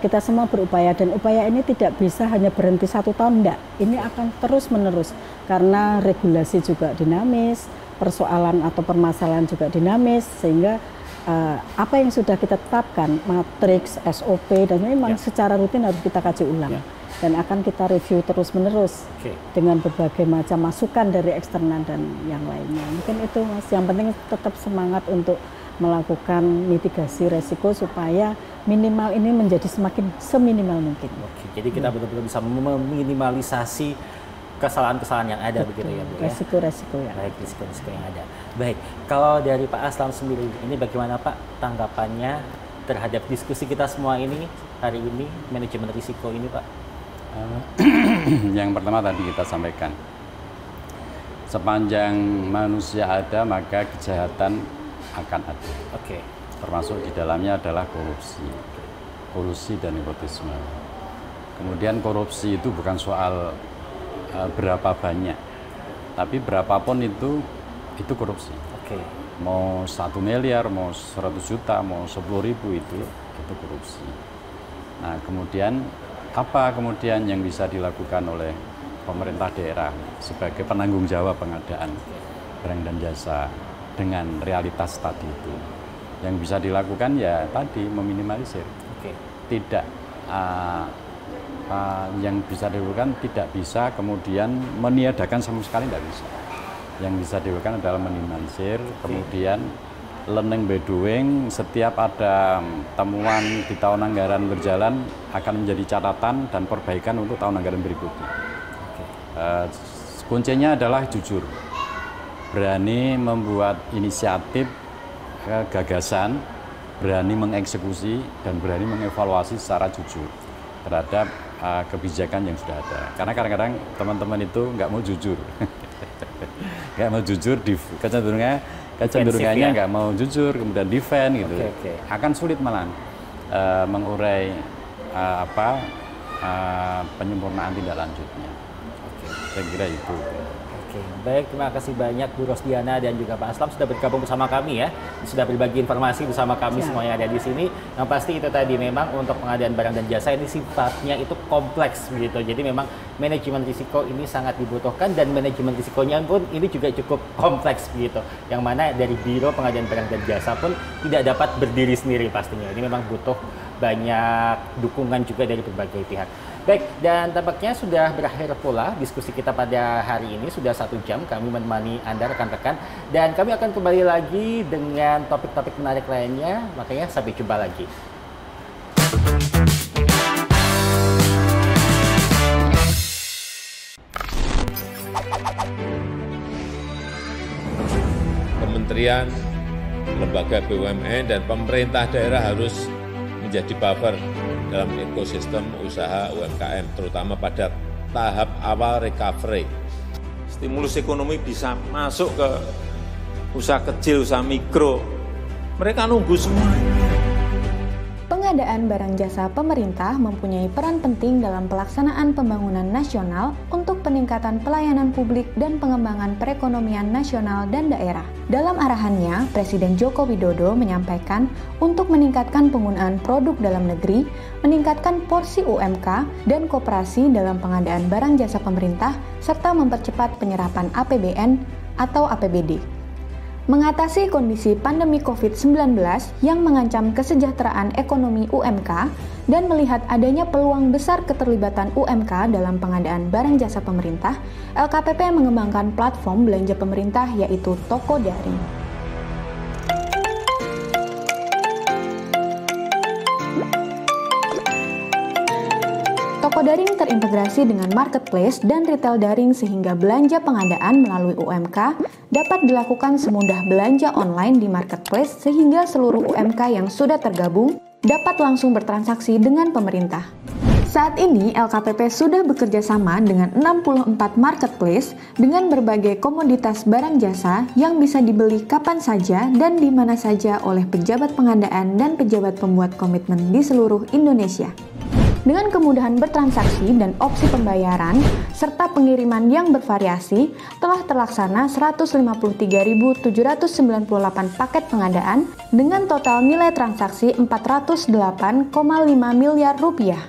kita semua berupaya, dan upaya ini tidak bisa hanya berhenti 1 tahun, enggak. Ini akan terus menerus karena regulasi juga dinamis, persoalan atau permasalahan juga dinamis, sehingga apa yang sudah kita tetapkan, matriks, SOP, dan memang secara rutin harus kita kaji ulang. Dan akan kita review terus menerus dengan berbagai macam masukan dari eksternal dan yang lainnya. Mungkin itu Mas, yang penting tetap semangat untuk melakukan mitigasi resiko supaya minimal ini menjadi semakin seminimal mungkin. Oke, jadi kita betul-betul bisa meminimalisasi kesalahan-kesalahan yang ada. Betul. Begitu ya, Bu? Resiko-resiko ya. Baik, risiko-risiko yang ada. Baik, kalau dari Pak Aslam sendiri, ini bagaimana Pak tanggapannya terhadap diskusi kita semua ini hari ini, manajemen risiko ini, Pak? Yang pertama tadi kita sampaikan, sepanjang manusia ada maka kejahatan akan ada. Oke. Termasuk di dalamnya adalah kolusi dan nepotisme. Kemudian korupsi itu bukan soal berapa banyak, tapi berapapun itu korupsi. Oke. Mau 1 miliar, mau 100 juta, mau 10.000 itu korupsi. Nah, kemudian apa kemudian yang bisa dilakukan oleh pemerintah daerah sebagai penanggung jawab pengadaan barang dan jasa dengan realitas tadi itu? Yang bisa dilakukan ya tadi meminimalisir. Tidak yang bisa dilakukan tidak bisa kemudian meniadakan sama sekali, tidak bisa. Yang bisa dilakukan adalah minimalisir, kemudian learning by doing. Setiap ada temuan di tahun anggaran berjalan akan menjadi catatan dan perbaikan untuk tahun anggaran berikutnya. Kuncinya adalah jujur, berani membuat inisiatif, gagasan, berani mengeksekusi dan berani mengevaluasi secara jujur terhadap kebijakan yang sudah ada. Karena kadang-kadang teman-teman itu nggak mau jujur. Nggak mau jujur, kecenderungannya nggak mau jujur, kemudian defend gitu. Akan sulit malah mengurai penyempurnaan tindak lanjutnya. Saya kira itu. Baik, terima kasih banyak Bu Rosdiana dan juga Pak Aslam sudah bergabung bersama kami ya, sudah berbagi informasi bersama kami semua yang ada di sini. Yang pasti itu tadi memang untuk pengadaan barang dan jasa ini sifatnya itu kompleks begitu. Jadi memang manajemen risiko ini sangat dibutuhkan, dan manajemen risikonya pun ini juga cukup kompleks begitu. Yang mana dari Biro Pengadaan Barang dan Jasa pun tidak dapat berdiri sendiri pastinya. Ini memang butuh banyak dukungan juga dari berbagai pihak. Baik, dan tampaknya sudah berakhir pula diskusi kita pada hari ini. Sudah 1 jam kami menemani Anda rekan-rekan, dan kami akan kembali lagi dengan topik-topik menarik lainnya. Makanya sampai jumpa lagi. Kementerian, lembaga BUMN, dan pemerintah daerah harus menjadi buffer dalam ekosistem usaha UMKM, terutama pada tahap awal recovery. Stimulus ekonomi bisa masuk ke usaha kecil, usaha mikro. Mereka nunggu semua. Pengadaan barang jasa pemerintah mempunyai peran penting dalam pelaksanaan pembangunan nasional untuk peningkatan pelayanan publik dan pengembangan perekonomian nasional dan daerah. Dalam arahannya, Presiden Joko Widodo menyampaikan untuk meningkatkan penggunaan produk dalam negeri, meningkatkan porsi UMK dan koperasi dalam pengadaan barang jasa pemerintah, serta mempercepat penyerapan APBN atau APBD. Mengatasi kondisi pandemi COVID-19 yang mengancam kesejahteraan ekonomi UMK dan melihat adanya peluang besar keterlibatan UMK dalam pengadaan barang jasa pemerintah, LKPP mengembangkan platform belanja pemerintah yaitu Toko Daring. Toko daring terintegrasi dengan marketplace dan retail daring sehingga belanja pengadaan melalui UMK dapat dilakukan semudah belanja online di marketplace sehingga seluruh UMK yang sudah tergabung dapat langsung bertransaksi dengan pemerintah. Saat ini LKPP sudah bekerja sama dengan 64 marketplace dengan berbagai komoditas barang jasa yang bisa dibeli kapan saja dan di mana saja oleh pejabat pengadaan dan pejabat pembuat komitmen di seluruh Indonesia. Dengan kemudahan bertransaksi dan opsi pembayaran, serta pengiriman yang bervariasi, telah terlaksana 153.798 paket pengadaan dengan total nilai transaksi 408,5 miliar rupiah.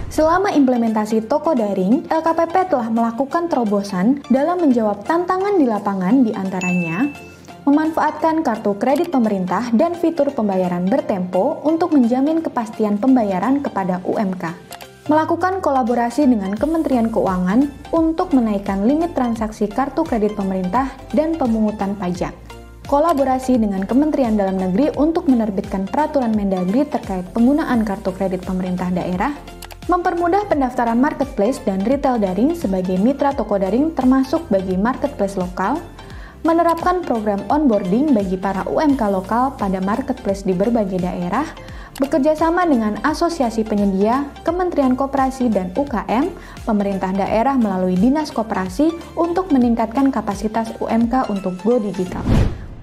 Selama implementasi Toko Daring, LKPP telah melakukan terobosan dalam menjawab tantangan di lapangan diantaranya memanfaatkan kartu kredit pemerintah dan fitur pembayaran bertempo untuk menjamin kepastian pembayaran kepada UMK. Melakukan kolaborasi dengan Kementerian Keuangan untuk menaikkan limit transaksi kartu kredit pemerintah dan pemungutan pajak. Kolaborasi dengan Kementerian Dalam Negeri untuk menerbitkan peraturan Mendagri terkait penggunaan kartu kredit pemerintah daerah. Mempermudah pendaftaran marketplace dan retail daring sebagai mitra toko daring termasuk bagi marketplace lokal. Menerapkan program onboarding bagi para UMK lokal pada marketplace di berbagai daerah, bekerja sama dengan asosiasi penyedia, Kementerian Koperasi dan UKM, pemerintah daerah melalui Dinas Koperasi untuk meningkatkan kapasitas UMK untuk go digital.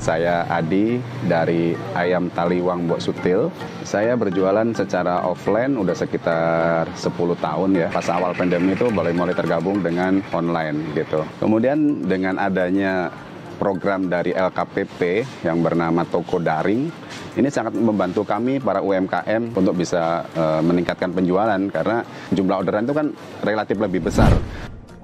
Saya Adi dari Ayam Taliwang Mbok Sutil. Saya berjualan secara offline udah sekitar 10 tahun ya. Pas awal pandemi itu mulai tergabung dengan online gitu. Kemudian dengan adanya program dari LKPP yang bernama Toko Daring, ini sangat membantu kami para UMKM untuk bisa meningkatkan penjualan karena jumlah orderan itu kan relatif lebih besar.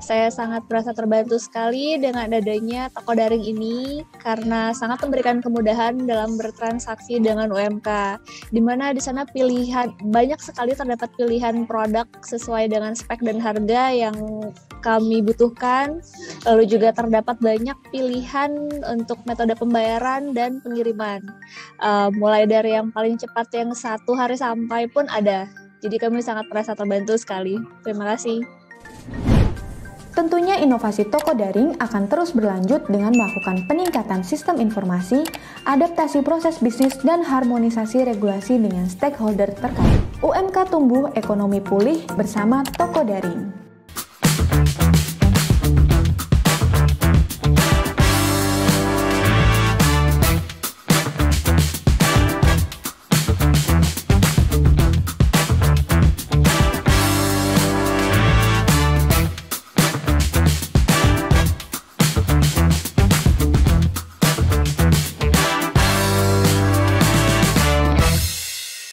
Saya sangat merasa terbantu sekali dengan adanya Toko Daring ini karena sangat memberikan kemudahan dalam bertransaksi dengan UMK, di mana di sana banyak sekali terdapat pilihan produk sesuai dengan spek dan harga yang kami butuhkan. Lalu juga terdapat banyak pilihan untuk metode pembayaran dan pengiriman, mulai dari yang paling cepat yang 1 hari sampai pun ada. Jadi kami sangat merasa terbantu sekali. Terima kasih. Tentunya inovasi Toko Daring akan terus berlanjut dengan melakukan peningkatan sistem informasi, adaptasi proses bisnis, dan harmonisasi regulasi dengan stakeholder terkait. UMK tumbuh, ekonomi pulih bersama Toko Daring.